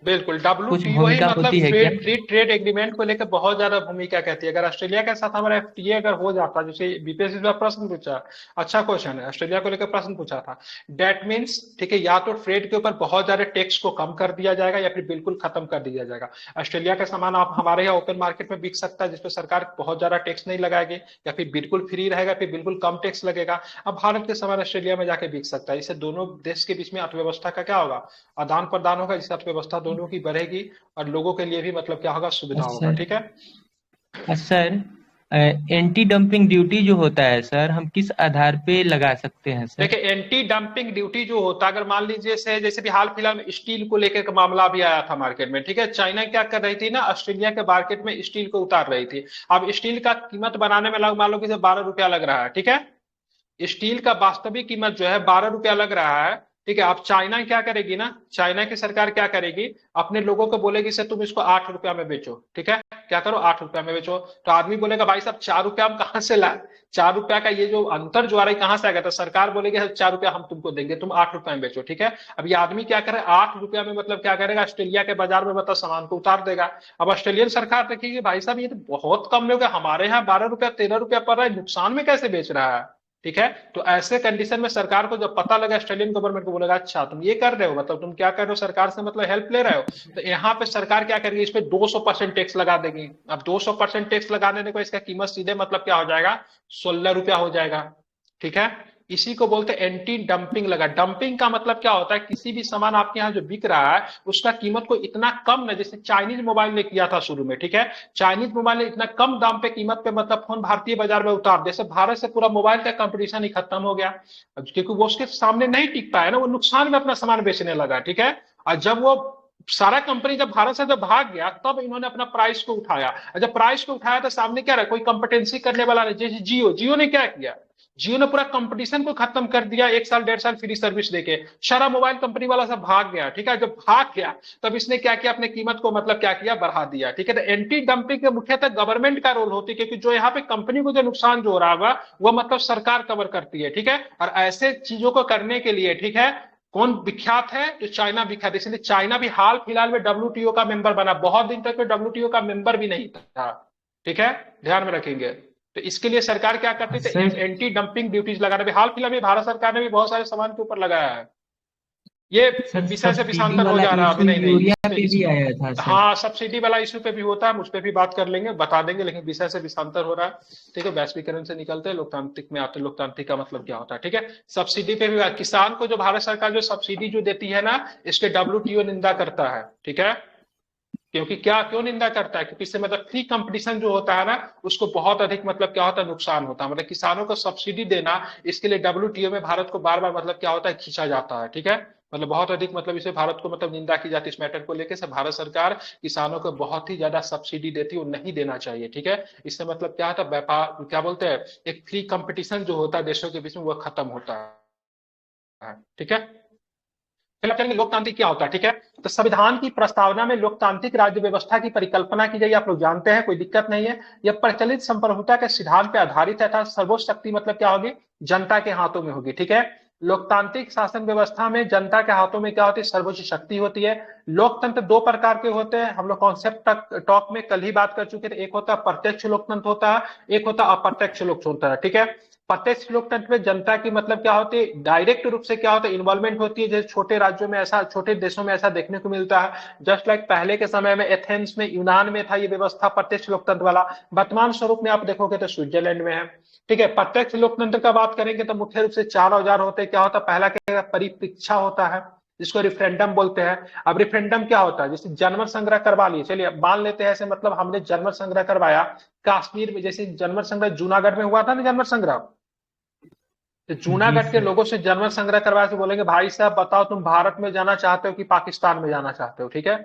बिल्कुल, कुछ डब्ल्यूटीओ ही भूमिका मतलब होती है क्या? फ्री ट्रेड एग्रीमेंट को लेकर बहुत ज्यादा भूमिका कहती है। अगर ऑस्ट्रेलिया के साथ हमारा एफटीए अगर हो जाता, जैसे बीपीएससी में प्रश्न पूछा, अच्छा क्वेश्चन है, ऑस्ट्रेलिया को लेकर प्रश्न पूछा था, डेट मीन्स ठीक है, या तो ट्रेड के ऊपर बहुत ज्यादा टैक्स को कम कर दिया जाएगा या फिर बिल्कुल खत्म कर दिया जाएगा। ऑस्ट्रेलिया का सामान आप हमारे यहाँ ओपन मार्केट में बिक सकता है, जिसपे सरकार बहुत ज्यादा टैक्स नहीं लगाएगी, या फिर बिल्कुल फ्री रहेगा, फिर बिल्कुल कम टैक्स लगेगा। अब भारत के सामान ऑस्ट्रेलिया में जाके बिक सकता है। इससे दोनों देश के बीच में अर्थव्यवस्था का क्या होगा, आदान प्रदान होगा, जिससे अर्थव्यवस्था दोनों की बढ़ेगी और लोगों के लिए भी मतलब क्या होगा, सुविधा होगा। सर ठीक है। सर, एंटी डंपिंग ड्यूटी जो होता है सर, हम किस आधार पे लगा सकते हैं सर? देखिए, एंटी डंपिंग ड्यूटी जो होता है, अगर मान लीजिए से जैसे भी हाल फिलहाल में स्टील को लेकर का मामला भी आया था मार्केट में, ठीक है, चाइना क्या कर रही थी ना, ऑस्ट्रेलिया के मार्केट में स्टील को उतार रही थी। अब स्टील का कीमत बनाने में मान लो कि 12 रुपया लग रहा है, ठीक है, स्टील का वास्तविक कीमत जो है 12 रुपया लग रहा है। ठीक है, अब चाइना क्या करेगी ना, चाइना की सरकार क्या करेगी, अपने लोगों को बोलेगी से तुम इसको 8 रुपया में बेचो। ठीक है, क्या करो, 8 रुपया में बेचो। तो आदमी बोलेगा भाई साहब 4 रुपया हम कहाँ से लाए, 4 रुपया का ये जो अंतर जो आ रहा है कहाँ से आएगा। तो सरकार बोलेगी 4 रुपया हम तुमको देंगे, तुम 8 रुपया में बेचो। ठीक है, अब ये आदमी क्या करे, 8 रुपया में मतलब क्या करेगा, ऑस्ट्रेलिया के बाजार में मतलब सामान को उतार देगा। अब ऑस्ट्रेलियन सरकार देखेगी भाई साहब ये तो बहुत कम में हो गया, हमारे यहाँ 12 रुपया 13 रुपया पड़ रहा है, नुकसान में कैसे बेच रहा है। ठीक है, तो ऐसे कंडीशन में सरकार को जब पता लगा, ऑस्ट्रेलियन गवर्नमेंट को बोलेगा अच्छा तुम ये कर रहे हो, मतलब तुम क्या कर रहे हो, सरकार से मतलब हेल्प ले रहे हो, तो यहाँ पे सरकार क्या करेगी, इस पे 200% टैक्स लगा देगी। अब 200% टैक्स लगा देने को इसका कीमत सीधे मतलब क्या हो जाएगा, 16 रुपया हो जाएगा। ठीक है, इसी को बोलते हैं एंटी डंपिंग लगा। डंपिंग का मतलब क्या होता है, किसी भी सामान आपके यहाँ जो बिक रहा है उसका कीमत को इतना कम ना, जैसे चाइनीज मोबाइल ने किया था शुरू में। ठीक है, चाइनीज मोबाइल ने इतना कम दाम पे कीमत पे मतलब फोन भारतीय बाजार में उतार, जैसे भारत से पूरा मोबाइल का कंपटीशन ही खत्म हो गया, क्योंकि वो उसके सामने नहीं टिक पाया ना, वो नुकसान में अपना सामान बेचने लगा। ठीक है, और जब वो सारा कंपनी जब भारत से जब भाग गया, तब इन्होंने अपना प्राइस को उठाया, और जब प्राइस को उठाया तो सामने क्या रहा, कोई कंपटेंसी करने वाला नहीं। जैसे जियो, जियो ने क्या किया, जियो ने पूरा कंपटीशन को खत्म कर दिया, 1 साल 1.5 साल फ्री सर्विस देके, सारा मोबाइल कंपनी वाला सब भाग गया। ठीक है, जब भाग गया तब इसने क्या किया, अपने कीमत को मतलब क्या किया, बढ़ा दिया। ठीक है, तो एंटी डंपिंग के मुख्यतः गवर्नमेंट का रोल होती है, क्योंकि जो यहाँ पे कंपनी को जो नुकसान जो हो रहा होगा वो मतलब सरकार कवर करती है। ठीक है, और ऐसे चीजों को करने के लिए, ठीक है, कौन विख्यात है, जो चाइना विख्यात है। इसलिए चाइना भी हाल फिलहाल में डब्ल्यूटीओ का मेंबर बना, बहुत दिन तक डब्ल्यूटीओ का मेंबर भी नहीं था। ठीक है, ध्यान में रखेंगे। तो इसके लिए सरकार क्या करती थी, सर एंटी डंपिंग ड्यूटीज लगाना भी हाल फिलहाल में भारत सरकार ने भी बहुत सारे सामान के ऊपर लगाया है। ये सर, विषय से सब्सिडी विषांतर हो वाला जा रहा है अभी, इशू नहीं नहीं यूरिया इस पे पे भी आया था सर। हाँ, सब्सिडी वाला इशू पे भी होता है, हम उस पे भी बात कर लेंगे, बता देंगे, लेकिन विषय से विषांतर हो रहा है। ठीक है, वैश्वीकरण से निकलते हैं, लोकतांत्रिक में आते हैं। लोकतांत्रिक का मतलब क्या होता है, ठीक है, सब्सिडी पे भी किसान को जो भारत सरकार जो सब्सिडी जो देती है ना, इसके डब्ल्यूटीओ निंदा करता है। ठीक है, क्योंकि क्या, क्यों निंदा करता है, क्योंकि इससे मतलब फ्री कंपटीशन जो होता है ना, उसको बहुत अधिक मतलब क्या होता है, नुकसान होता है। मतलब किसानों को सब्सिडी देना, इसके लिए डब्ल्यूटीओ में भारत को बार बार मतलब क्या होता है, खींचा जाता है। ठीक है, मतलब बहुत अधिक मतलब इसे भारत को मतलब निंदा की जाती है इस मैटर को लेकर से। भारत सरकार किसानों को बहुत ही ज्यादा सब्सिडी देती है, वो नहीं देना चाहिए। ठीक है, इससे मतलब क्या होता है, व्यापार क्या बोलते हैं, एक फ्री कंपटीशन जो होता है देशों के बीच में, वो खत्म होता है। ठीक है, पहले चलेंगे लोकतांत्रिक क्या होता है। ठीक है, तो संविधान की प्रस्तावना में लोकतांत्रिक राज्य व्यवस्था की परिकल्पना की गई, आप लोग जानते हैं, कोई दिक्कत नहीं है। यह प्रचलित संप्रभुता के सिद्धांत पर आधारित है, अर्थात सर्वोच्च शक्ति मतलब क्या होगी, जनता के हाथों में होगी। ठीक है, लोकतांत्रिक शासन व्यवस्था में जनता के हाथों में क्या होती है, सर्वोच्च शक्ति होती है। लोकतंत्र दो प्रकार के होते हैं, हम लोग कॉन्सेप्ट टॉक में कल ही बात कर चुके थे। एक होता है प्रत्यक्ष लोकतंत्र होता है, एक होता है अप्रत्यक्ष लोकतंत्र होता है। ठीक है, प्रत्यक्ष लोकतंत्र में जनता की मतलब क्या होती है, डायरेक्ट रूप से क्या होता है, इन्वॉल्वमेंट होती है। जैसे छोटे राज्यों में ऐसा, छोटे देशों में ऐसा देखने को मिलता है। जस्ट लाइक पहले के समय में एथेंस में, यूनान में था ये व्यवस्था प्रत्यक्ष लोकतंत्र वाला। वर्तमान स्वरूप में आप देखोगे तो स्विट्जरलैंड में है। ठीक है, प्रत्यक्ष लोकतंत्र का बात करेंगे तो मुख्य रूप से 4 औजार होते हैं। क्या होता है, पहला क्या, परिप्रेक्षा होता है, जिसको रिफरेंडम बोलते हैं। अब रिफरेंडम क्या होता है, जैसे जनमत संग्रह करवा लिए, चलिए मान लेते हैं ऐसे, मतलब हमने जनमत संग्रह करवाया कश्मीर में, जैसे जनमत संग्रह जूनागढ़ में हुआ था ना, जनमत संग्रह, तो जी जूनागढ़ के सर। लोगों से जनमत संग्रह करवाया तो बोलेंगे भाई साहब बताओ तुम भारत में जाना चाहते हो कि पाकिस्तान में जाना चाहते हो। ठीक है,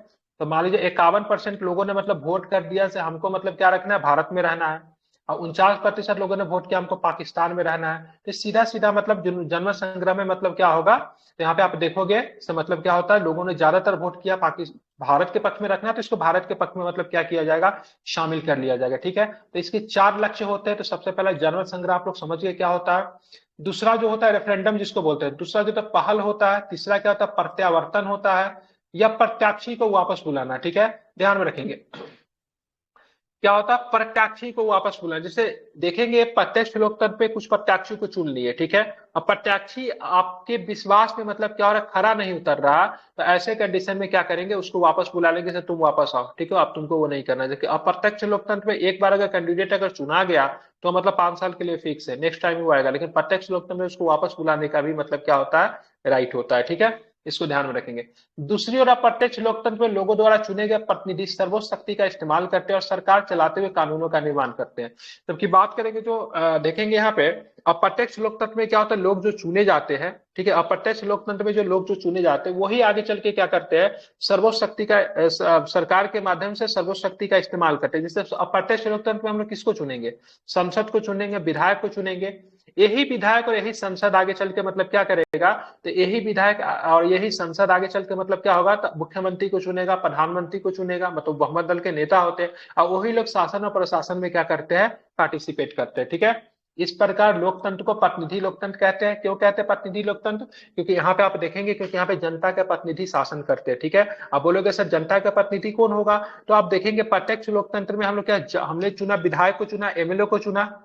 तो मान लीजिए 51% लोगों ने मतलब वोट कर दिया से हमको मतलब क्या रखना है, भारत में रहना है, और 49% लोगों ने वोट किया हमको पाकिस्तान में रहना है। तो सीधा सीधा मतलब जनमत संग्रह में मतलब क्या होगा, तो यहाँ पे आप देखोगे तो मतलब क्या होता है, लोगों ने ज्यादातर वोट किया पाकिस्तान, भारत के पक्ष में रखना है, तो इसको भारत के पक्ष में मतलब क्या किया जाएगा, शामिल कर लिया जाएगा। ठीक है, तो इसके 4 लक्ष्य होते हैं। तो सबसे पहला जनमत संग्रह आप लोग समझ गए क्या होता है। दूसरा जो होता है रेफरेंडम जिसको बोलते हैं, दूसरा जो होता है पहल होता है। तीसरा क्या होता है, प्रत्यावर्तन होता है। या प्रत्याशी को वापस बुलाना। ठीक है, ध्यान में रखेंगे क्या होता है प्रत्याशी को वापस बुलाना। जैसे देखेंगे प्रत्यक्ष लोकतंत्र पे कुछ प्रत्याशी को चुन लिए, ठीक है, अब प्रत्याशी आपके विश्वास में मतलब क्या हो रहा है खरा नहीं उतर रहा, तो ऐसे कंडीशन में क्या करेंगे उसको वापस बुला लेंगे, जैसे तुम वापस आओ, ठीक है, अब तुमको वो नहीं करना है। जबकि अप्रत्यक्ष लोकतंत्र में एक बार अगर कैंडिडेट अगर चुना गया तो मतलब 5 साल के लिए फिक्स है, नेक्स्ट टाइम वो आएगा। लेकिन प्रत्यक्ष लोकतंत्र में उसको वापस बुलाने का भी मतलब क्या होता है राइट होता है। ठीक है, इसको ध्यान में रखेंगे। दूसरी ओर अप्रत्यक्ष लोकतंत्र में लोगों द्वारा चुने गए प्रतिनिधि सर्वोच्च शक्ति का इस्तेमाल करते हैं और सरकार चलाते हुए कानूनों का निर्माण करते हैं। जबकि बात करेंगे जो देखेंगे यहाँ पे अप्रत्यक्ष लोकतंत्र में क्या होता है लोग जो चुने जाते हैं, ठीक है, अप्रत्यक्ष लोकतंत्र में जो लोग जो चुने जाते हैं वही आगे चल के क्या करते हैं सर्वोच्च शक्ति का सरकार के माध्यम से सर्वोच्च शक्ति का इस्तेमाल करते हैं। जैसे अप्रत्यक्ष लोकतंत्र में हम लोग किसको चुनेंगे, संसद को चुनेंगे, विधायक को चुनेंगे। यही विधायक और यही संसद आगे चल के मतलब क्या करेगा, तो यही विधायक और यही संसद आगे चल के मतलब क्या होगा, तो मुख्यमंत्री को चुनेगा, प्रधानमंत्री को चुनेगा, मतलब बहुमत दल के नेता होते हैं और वही लोग शासन और प्रशासन में क्या करते हैं पार्टिसिपेट करते हैं। ठीक है, इस प्रकार लोकतंत्र को प्रतिनिधि लोकतंत्र कहते हैं। क्यों कहते हैं प्रतिनिधि लोकतंत्र, क्योंकि यहाँ पे आप देखेंगे क्योंकि यहाँ पे जनता के प्रतिनिधि शासन करते हैं। ठीक है, आप बोलोगे सर जनता का प्रतिनिधि कौन होगा, तो आप देखेंगे प्रत्यक्ष लोकतंत्र में हम लोग क्या हमने चुना, विधायक को चुना, एमएलए को चुना,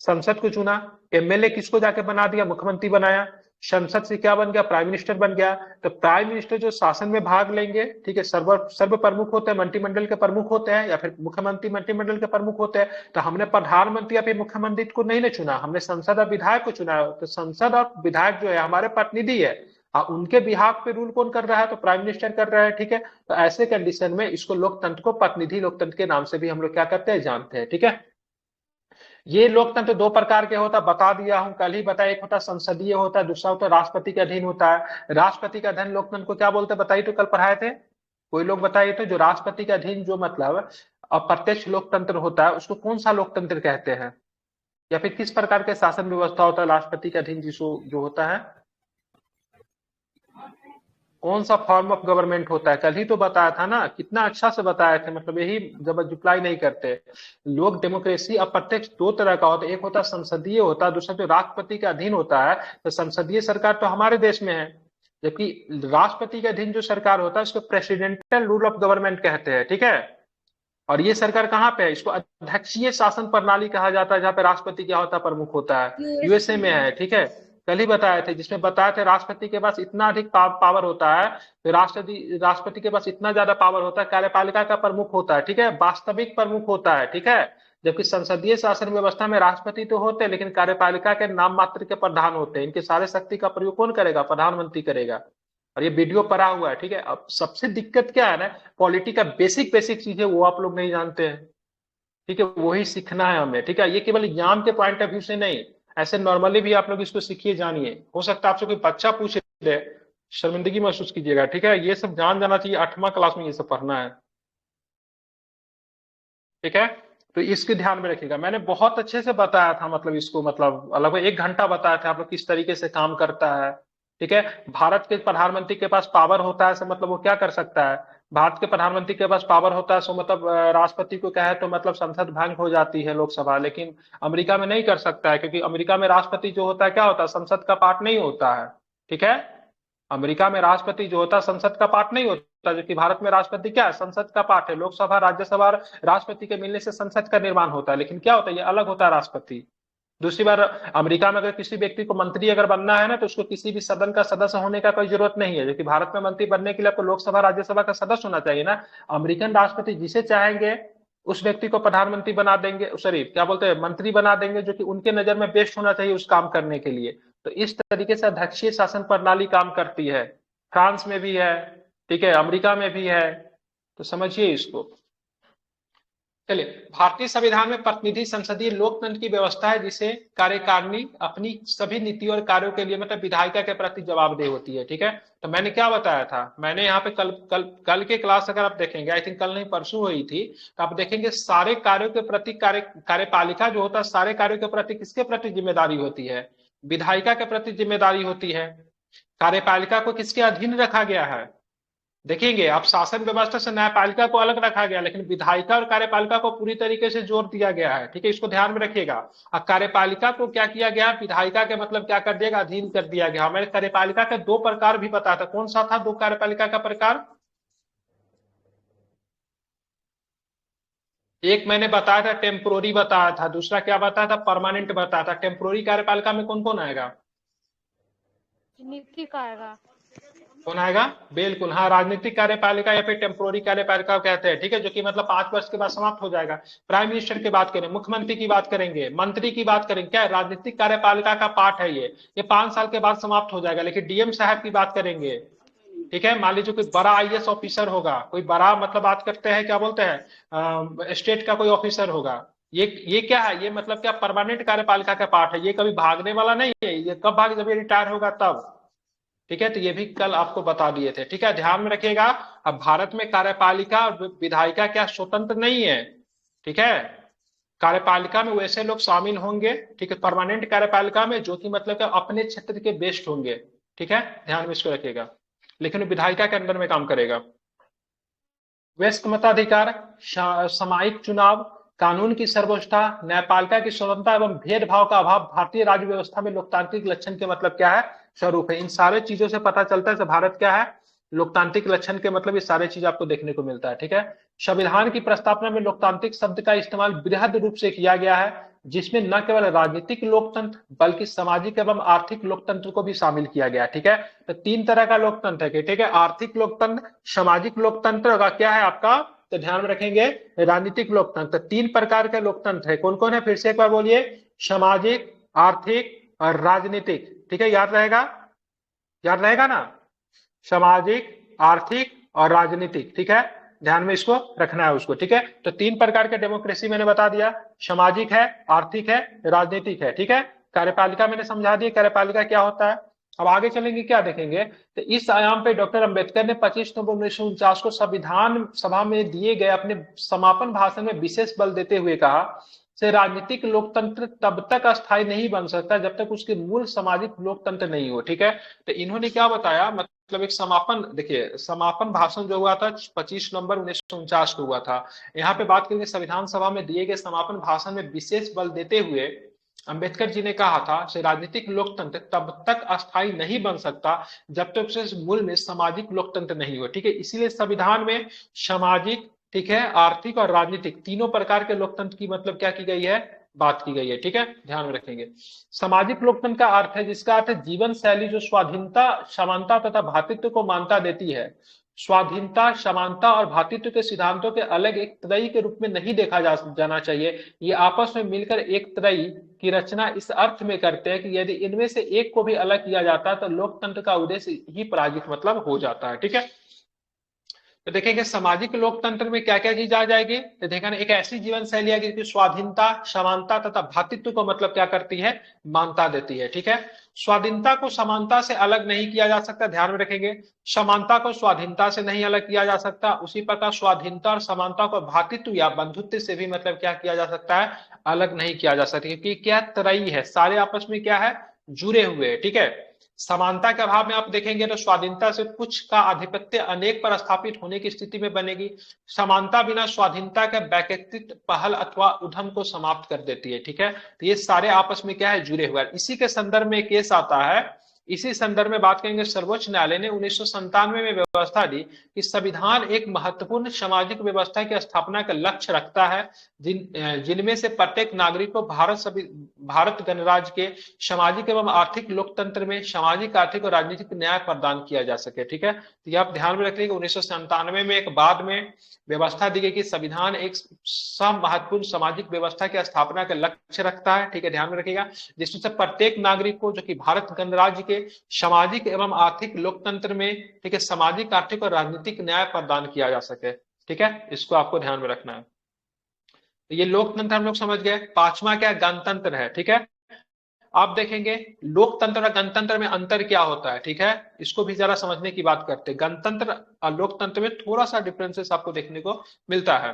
संसद को चुना, एमएलए किसको जाके बना दिया मुख्यमंत्री बनाया, संसद से क्या बन गया प्राइम मिनिस्टर बन गया। तो प्राइम मिनिस्टर जो शासन में भाग लेंगे, ठीक है, सर्व प्रमुख होते हैं, मंत्रिमंडल के प्रमुख होते हैं, या फिर मुख्यमंत्री मंत्रिमंडल के प्रमुख होते हैं। तो हमने प्रधानमंत्री या फिर मुख्यमंत्री को नहीं ना चुना, हमने संसद और विधायक को चुना। तो संसद और विधायक जो है हमारे प्रतिनिधि है, उनके बिहाफ पे रूल कौन कर रहा है, तो प्राइम मिनिस्टर कर रहा है। ठीक है, तो ऐसे कंडीशन में इसको लोकतंत्र को प्रतिनिधि लोकतंत्र के नाम से भी हम लोग क्या करते हैं जानते हैं। ठीक है, ये लोकतंत्र दो प्रकार के होता बता दिया हूं, कल ही बताया, एक होता संसदीय होता है, दूसरा होता राष्ट्रपति के अधीन होता है। राष्ट्रपति का अधीन लोकतंत्र को क्या बोलते बताइए, तो कल पढ़ाए थे, कोई लोग बताइए तो, जो राष्ट्रपति के अधीन जो मतलब अप्रत्यक्ष लोकतंत्र होता है उसको कौन सा लोकतंत्र कहते हैं, या फिर किस प्रकार के शासन व्यवस्था होता है राष्ट्रपति के अधीन जिसको जो होता है, कौन सा फॉर्म ऑफ गवर्नमेंट होता है, कल ही तो बताया था ना, कितना अच्छा से बताया थे, मतलब यही जब रिप्लाई नहीं करते लोग। डेमोक्रेसी अप्रत्यक्ष दो तरह का होता है, एक होता संसदीय होता है, दूसरा जो राष्ट्रपति के अधीन होता है। तो संसदीय सरकार तो हमारे देश में है, जबकि राष्ट्रपति के अधीन जो सरकार होता है उसको प्रेसिडेंशियल रूल ऑफ गवर्नमेंट कहते हैं। ठीक है, और ये सरकार कहाँ पे है, इसको अध्यक्षीय शासन प्रणाली कहा जाता है, जहाँ पे राष्ट्रपति क्या होता है प्रमुख होता है, यूएसए में है। ठीक है, कल ही बताए थे, जिसमें बताए थे राष्ट्रपति के पास इतना अधिक पावर होता है, तो राष्ट्रपति के पास इतना ज्यादा पावर होता है, कार्यपालिका का प्रमुख होता है, ठीक है, वास्तविक प्रमुख होता है। ठीक है, जबकि संसदीय शासन व्यवस्था में राष्ट्रपति तो होते हैं लेकिन कार्यपालिका के नाम मात्र के प्रधान होते हैं, इनके सारे शक्ति का प्रयोग कौन करेगा, प्रधानमंत्री करेगा। और ये वीडियो पड़ा हुआ है। ठीक है, अब सबसे दिक्कत क्या है ना, पॉलिटी का बेसिक चीज है वो आप लोग नहीं जानते हैं। ठीक है, वही सीखना है हमें। ठीक है, ये केवल एग्जाम के पॉइंट ऑफ व्यू से नहीं, ऐसे नॉर्मली भी आप लोग इसको सीखिए जानिए। हो सकता है आपसे कोई बच्चा पूछ ले, शर्मिंदगी महसूस कीजिएगा। ठीक है, ये सब जाना चाहिए, 8वां क्लास में ये सब पढ़ना है। ठीक है, तो इसके ध्यान में रखिएगा। मैंने बहुत अच्छे से बताया था, मतलब इसको मतलब लगभग 1 घंटा बताया था आप लोग किस तरीके से काम करता है। ठीक है, भारत के प्रधानमंत्री के पास पावर होता है, सो मतलब वो क्या कर सकता है, भारत के प्रधानमंत्री के पास पावर होता है, सो मतलब राष्ट्रपति को कहे तो मतलब संसद भंग हो जाती है लोकसभा, लेकिन अमेरिका में नहीं कर सकता है, क्योंकि अमेरिका में राष्ट्रपति जो होता है क्या होता है, संसद का पार्ट नहीं होता है। ठीक है, अमेरिका में राष्ट्रपति जो होता है संसद का पार्ट नहीं होता, जबकि भारत में राष्ट्रपति क्या है, संसद का पार्ट है। लोकसभा राज्यसभा और राष्ट्रपति के मिलने से संसद का निर्माण होता है, लेकिन क्या होता है ये अलग होता है राष्ट्रपति। दूसरी बार अमेरिका में अगर किसी व्यक्ति को मंत्री अगर बनना है ना, तो उसको किसी भी सदन का सदस्य होने का कोई जरूरत नहीं है, जबकि भारत में मंत्री बनने के लिए आपको लोकसभा राज्यसभा का सदस्य होना चाहिए ना। अमेरिकन राष्ट्रपति जिसे चाहेंगे उस व्यक्ति को प्रधानमंत्री बना देंगे, सॉरी क्या बोलते हैं मंत्री बना देंगे, जो कि उनके नजर में बेस्ट होना चाहिए उस काम करने के लिए। तो इस तरीके से अध्यक्षीय शासन प्रणाली काम करती है, फ्रांस में भी है, ठीक है, अमेरिका में भी है, तो समझिए इसको। चलिए, भारतीय संविधान में प्रतिनिधि संसदीय लोकतंत्र की व्यवस्था है, जिसे कार्यकारिणी अपनी सभी नीतियों और कार्यों के लिए मतलब विधायिका के प्रति जवाबदेह होती है। ठीक है, तो मैंने क्या बताया था, मैंने यहाँ पे कल के क्लास अगर आप देखेंगे, आई थिंक कल नहीं परसों हुई थी, तो आप देखेंगे सारे कार्यों के प्रति कार्यपालिका जो होता है सारे कार्यों के प्रति किसके प्रति जिम्मेदारी होती है, विधायिका के प्रति जिम्मेदारी होती है। कार्यपालिका को किसके अधीन रखा गया है, देखेंगे अब शासन व्यवस्था से न्यायपालिका को अलग रखा गया, लेकिन विधायिका और कार्यपालिका को पूरी तरीके से जोड़ दिया गया है, ठीक है, इसको ध्यान में रखिएगा। और कार्यपालिका को क्या किया गया, विधायिका के मतलब क्या कर दिया, अधीन कर दिया गया। हमें कार्यपालिका के दो प्रकार भी पता था, कौन सा था दो कार्यपालिका का प्रकार? एक मैंने बताया था टेम्पोररी बताया था, दूसरा क्या बताया था, परमानेंट बताया था। टेम्पोररी कार्यपालिका में कौन कौन आएगा? राजनीतिक आएगा। कौन आएगा? बिल्कुल हाँ, राजनीतिक कार्यपालिका या फिर टेम्पोररी कार्यपालिका कहते हैं, ठीक है, जो कि मतलब 5 वर्ष के बाद समाप्त हो जाएगा। प्राइम मिनिस्टर की बात करें, मुख्यमंत्री की बात करेंगे, मंत्री की बात करेंगे, क्या राजनीतिक कार्यपालिका का पार्ट है ये 5 साल के बाद समाप्त हो जाएगा। लेकिन डीएम साहब की बात करेंगे, ठीक है, मान लीजिए कोई बड़ा आईएएस ऑफिसर होगा, कोई बड़ा मतलब बात करते हैं क्या बोलते हैं स्टेट का कोई ऑफिसर होगा, ये क्या है, ये मतलब क्या परमानेंट कार्यपालिका का पार्ट है, ये कभी भागने वाला नहीं है। ये कब भाग, जब ये रिटायर होगा तब, ठीक है। तो ये भी कल आपको बता दिए थे, ठीक है, ध्यान में रखिएगा। अब भारत में कार्यपालिका और विधायिका क्या स्वतंत्र नहीं है, ठीक है। कार्यपालिका में वैसे लोग शामिल होंगे, ठीक है, परमानेंट कार्यपालिका में, जो कि मतलब अपने क्षेत्र के बेस्ट होंगे, ठीक है, ध्यान में इसको रखिएगा, लेकिन विधायिका के अंदर में काम करेगा। वयस्क मताधिकार, सामयिक चुनाव, कानून की सर्वोच्चता, न्यायपालिका की स्वतंत्रता एवं भेदभाव का अभाव भारतीय राज्य व्यवस्था में लोकतांत्रिक लक्षण के मतलब क्या है, स्वरूप है। इन सारे चीजों से पता चलता है भारत क्या है, लोकतांत्रिक लक्षण के मतलब ये सारे चीज आपको देखने को मिलता है, ठीक है। संविधान की प्रस्तावना में लोकतांत्रिक शब्द का इस्तेमाल बृहद रूप से किया गया है, जिसमें न केवल राजनीतिक लोकतंत्र बल्कि सामाजिक एवं आर्थिक लोकतंत्र को भी शामिल किया गया, ठीक है। तो 3 तरह का लोकतंत्र है, ठीक है, आर्थिक लोकतंत्र, सामाजिक लोकतंत्र का क्या है आपका, तो ध्यान में रखेंगे राजनीतिक लोकतंत्र। 3 प्रकार के लोकतंत्र है, कौन कौन है, फिर से एक बार बोलिए, सामाजिक, आर्थिक और राजनीतिक, ठीक है, याद रहेगा ना, सामाजिक, आर्थिक और राजनीतिक, ठीक है, ध्यान में इसको रखना है उसको, ठीक है। तो 3 प्रकार के डेमोक्रेसी मैंने बता दिया, सामाजिक है, आर्थिक है, राजनीतिक है, ठीक है। कार्यपालिका मैंने समझा दिया कार्यपालिका क्या होता है। अब आगे चलेंगे, क्या देखेंगे, तो इस आयाम पे डॉक्टर अंबेडकर ने 25 नवंबर 1949 को संविधान सभा में दिए गए अपने समापन भाषण में विशेष बल देते हुए कहा, से राजनीतिक लोकतंत्र तब तक अस्थायी नहीं बन सकता जब तक उसके मूल सामाजिक लोकतंत्र नहीं हो, ठीक है। तो इन्होंने क्या बताया, मतलब एक समापन, देखिए समापन भाषण जो हुआ था 25 नवंबर 1949 को हुआ था। यहाँ पे बात करेंगे संविधान सभा में दिए गए समापन भाषण में विशेष बल देते हुए अंबेडकर जी ने कहा था, से राजनीतिक लोकतंत्र तब तक अस्थायी नहीं बन सकता जब तक उसे मूल में सामाजिक लोकतंत्र नहीं हो, ठीक है। इसीलिए संविधान में सामाजिक, ठीक है, आर्थिक और राजनीतिक तीनों प्रकार के लोकतंत्र की मतलब क्या की गई है, बात की गई है, ठीक है, ध्यान में रखेंगे। सामाजिक लोकतंत्र का अर्थ है, जिसका अर्थ है जीवन शैली जो स्वाधीनता, समानता तथा भ्रातृत्व को मान्यता देती है। स्वाधीनता, समानता और भ्रातृत्व के सिद्धांतों के अलग एक त्रयी के रूप में नहीं देखा जाना चाहिए। ये आपस में मिलकर एक त्रयी की रचना इस अर्थ में करते हैं कि यदि इनमें से एक को भी अलग किया जाता है तो लोकतंत्र का उद्देश्य ही पराजित मतलब हो जाता है, ठीक है। तो देखेंगे सामाजिक लोकतंत्र में क्या क्या चीज आ जाएगी, तो देखा ना, एक ऐसी जीवन शैली है जिसकी स्वाधीनता, समानता तथा भ्रातृत्व को मतलब क्या करती है, मान्यता देती है, ठीक है। स्वाधीनता को समानता से अलग नहीं किया जा सकता, ध्यान में रखेंगे, समानता को स्वाधीनता से नहीं अलग किया जा सकता। उसी प्रकार स्वाधीनता और समानता को भ्रातृत्व या बंधुत्व से भी मतलब क्या किया जा सकता है, अलग नहीं किया जा सकता, क्योंकि क्या त्रयी है, सारे आपस में क्या है, जुड़े हुए, ठीक है। समानता के अभाव में आप देखेंगे तो स्वाधीनता से कुछ का आधिपत्य अनेक पर स्थापित होने की स्थिति में बनेगी। समानता बिना स्वाधीनता के वैकल्पिक पहल अथवा उद्यम को समाप्त कर देती है, ठीक है। तो ये सारे आपस में क्या है, जुड़े हुए हैं। इसी के संदर्भ में केस आता है, इसी संदर्भ में बात करेंगे, सर्वोच्च न्यायालय ने 1997 में व्यवस्था दी कि संविधान एक महत्वपूर्ण सामाजिक व्यवस्था की स्थापना का लक्ष्य रखता है, जिनमें से प्रत्येक नागरिक को भारत गणराज्य के सामाजिक एवं आर्थिक लोकतंत्र में सामाजिक, आर्थिक और राजनीतिक न्याय प्रदान किया जा सके, ठीक है। तो ये आप ध्यान में रखिएगा, 1997 में एक बाद में व्यवस्था दी गई कि संविधान एक सब महत्वपूर्ण सामाजिक व्यवस्था की स्थापना का लक्ष्य रखता है, ठीक है, ध्यान में रखिएगा, जिसमें से प्रत्येक नागरिक को, जो कि भारत गणराज्य के सामाजिक एवं आर्थिक लोकतंत्र में, ठीक है, सामाजिक, आर्थिक और राजनीतिक न्याय प्रदान किया जा सके, ठीक है, इसको आपको ध्यान में रखना है। तो ये लोकतंत्र हम लोग समझ गए। 5वां क्या, गणतंत्र है, ठीक है। आप देखेंगे लोकतंत्र और गणतंत्र में अंतर क्या होता है, ठीक है, इसको भी जरा समझने की बात करते हैं। गणतंत्र और लोकतंत्र में थोड़ा सा डिफरेंसेस आपको देखने को मिलता है।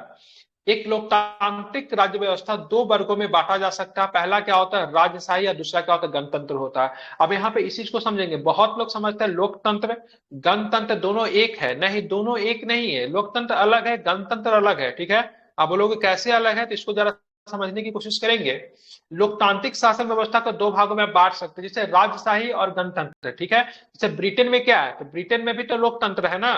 एक लोकतांत्रिक राज्य व्यवस्था दो वर्गों में बांटा जा सकता है। पहला क्या होता है, राजशाही, या दूसरा क्या होता है, गणतंत्र होता है। अब यहाँ पे इस चीज को समझेंगे। बहुत लोग समझते हैं लोकतंत्र गणतंत्र दोनों एक है। नहीं, दोनों एक नहीं है। लोकतंत्र अलग है, गणतंत्र अलग है, ठीक है। अब बोलोगे कैसे अलग है, तो इसको जरा समझने की कोशिश करेंगे। लोकतांत्रिक शासन व्यवस्था को दो भागों में बांट सकते हैं, जैसे राजशाही और गणतंत्र, ठीक है। जैसे ब्रिटेन में क्या है, तो ब्रिटेन में भी तो लोकतंत्र है ना।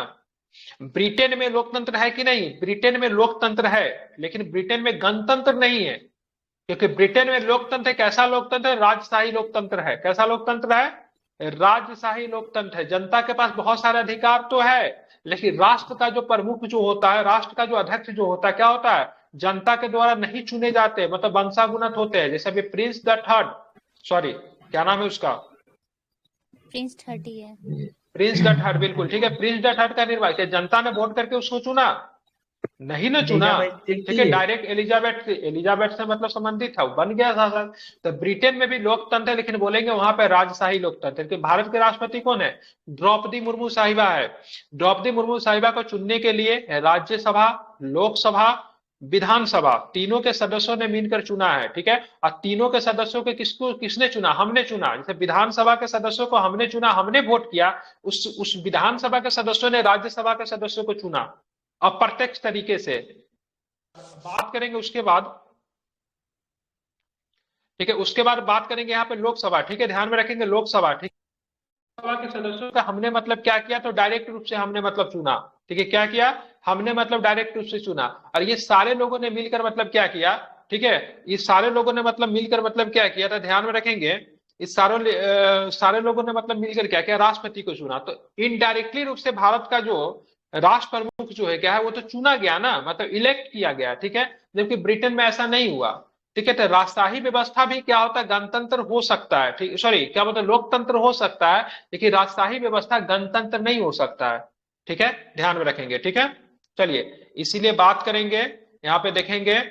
ब्रिटेन में लोकतंत्र है कि नहीं, ब्रिटेन में लोकतंत्र है, लेकिन ब्रिटेन में गणतंत्र नहीं है। क्योंकि ब्रिटेन में लोकतंत्र कैसा लोकतंत्र है, राजशाही लोकतंत्र है। कैसा लोकतंत्र है, राजशाही लोकतंत्र है। जनता के पास बहुत सारे अधिकार तो है, लेकिन राष्ट्र का जो प्रमुख जो होता है, राष्ट्र का जो अध्यक्ष जो होता है, क्या होता है, जनता के द्वारा नहीं चुने जाते, मतलब वंशागुणत होते हैं। जैसे अभी प्रिंस द थर्ड, सॉरी क्या नाम है उसका, प्रिंस 30 है। प्रिंस द थर्ड, बिल्कुल ठीक है। प्रिंस द थर्ड का निर्वाह क्या जनता ने वोट करके उसको चुना, नहीं ना चुना, ठीक है। डायरेक्ट एलिजाबेथ से मतलब संबंधित था, बन गया शासक। तो ब्रिटेन में भी लोकतंत्र है, लेकिन बोलेंगे वहां पे राजशाही लोकतंत्र है। भारत के राष्ट्रपति कौन है, द्रौपदी मुर्मू साहिबा है। द्रौपदी मुर्मू साहिबा को चुनने के लिए राज्यसभा, लोकसभा, विधानसभा तीनों के सदस्यों ने मिलकर चुना है, ठीक है। और तीनों के सदस्यों के किसने चुना, हमने चुना। जैसे विधानसभा के सदस्यों को हमने चुना, हमने वोट किया, उस विधानसभा के सदस्यों ने राज्यसभा के सदस्यों को चुना अप्रत्यक्ष तरीके से। बात करेंगे उसके बाद, ठीक है। उसके बाद बात करेंगे यहाँ पे लोकसभा, ठीक है, ध्यान में रखेंगे लोकसभा, ठीक है। लोकसभा के सदस्यों का हमने मतलब क्या किया, तो डायरेक्ट रूप से हमने मतलब चुना, ठीक है। क्या किया, हमने मतलब डायरेक्ट रूप से चुना। और ये सारे लोगों ने मिलकर मतलब क्या किया, ठीक है, ये सारे लोगों ने मतलब मिलकर मतलब क्या किया था, ध्यान में रखेंगे। इस सारे लोगों ने मतलब मिलकर क्या किया, राष्ट्रपति को चुना। तो इनडायरेक्टली रूप से भारत का जो राष्ट्र प्रमुख जो है क्या है, वो तो चुना गया ना, मतलब इलेक्ट किया गया, ठीक है। जबकि ब्रिटेन में ऐसा नहीं हुआ, ठीक है। तो राजशाही व्यवस्था भी क्या होता है, गणतंत्र हो सकता है, ठीक, सॉरी क्या बोलते हैं, लोकतंत्र हो सकता है, लेकिन राजशाही व्यवस्था गणतंत्र नहीं हो सकता है, ठीक है। ध्यान में रखेंगे, ठीक है। चलिए, इसीलिए बात करेंगे, यहाँ पे देखेंगे,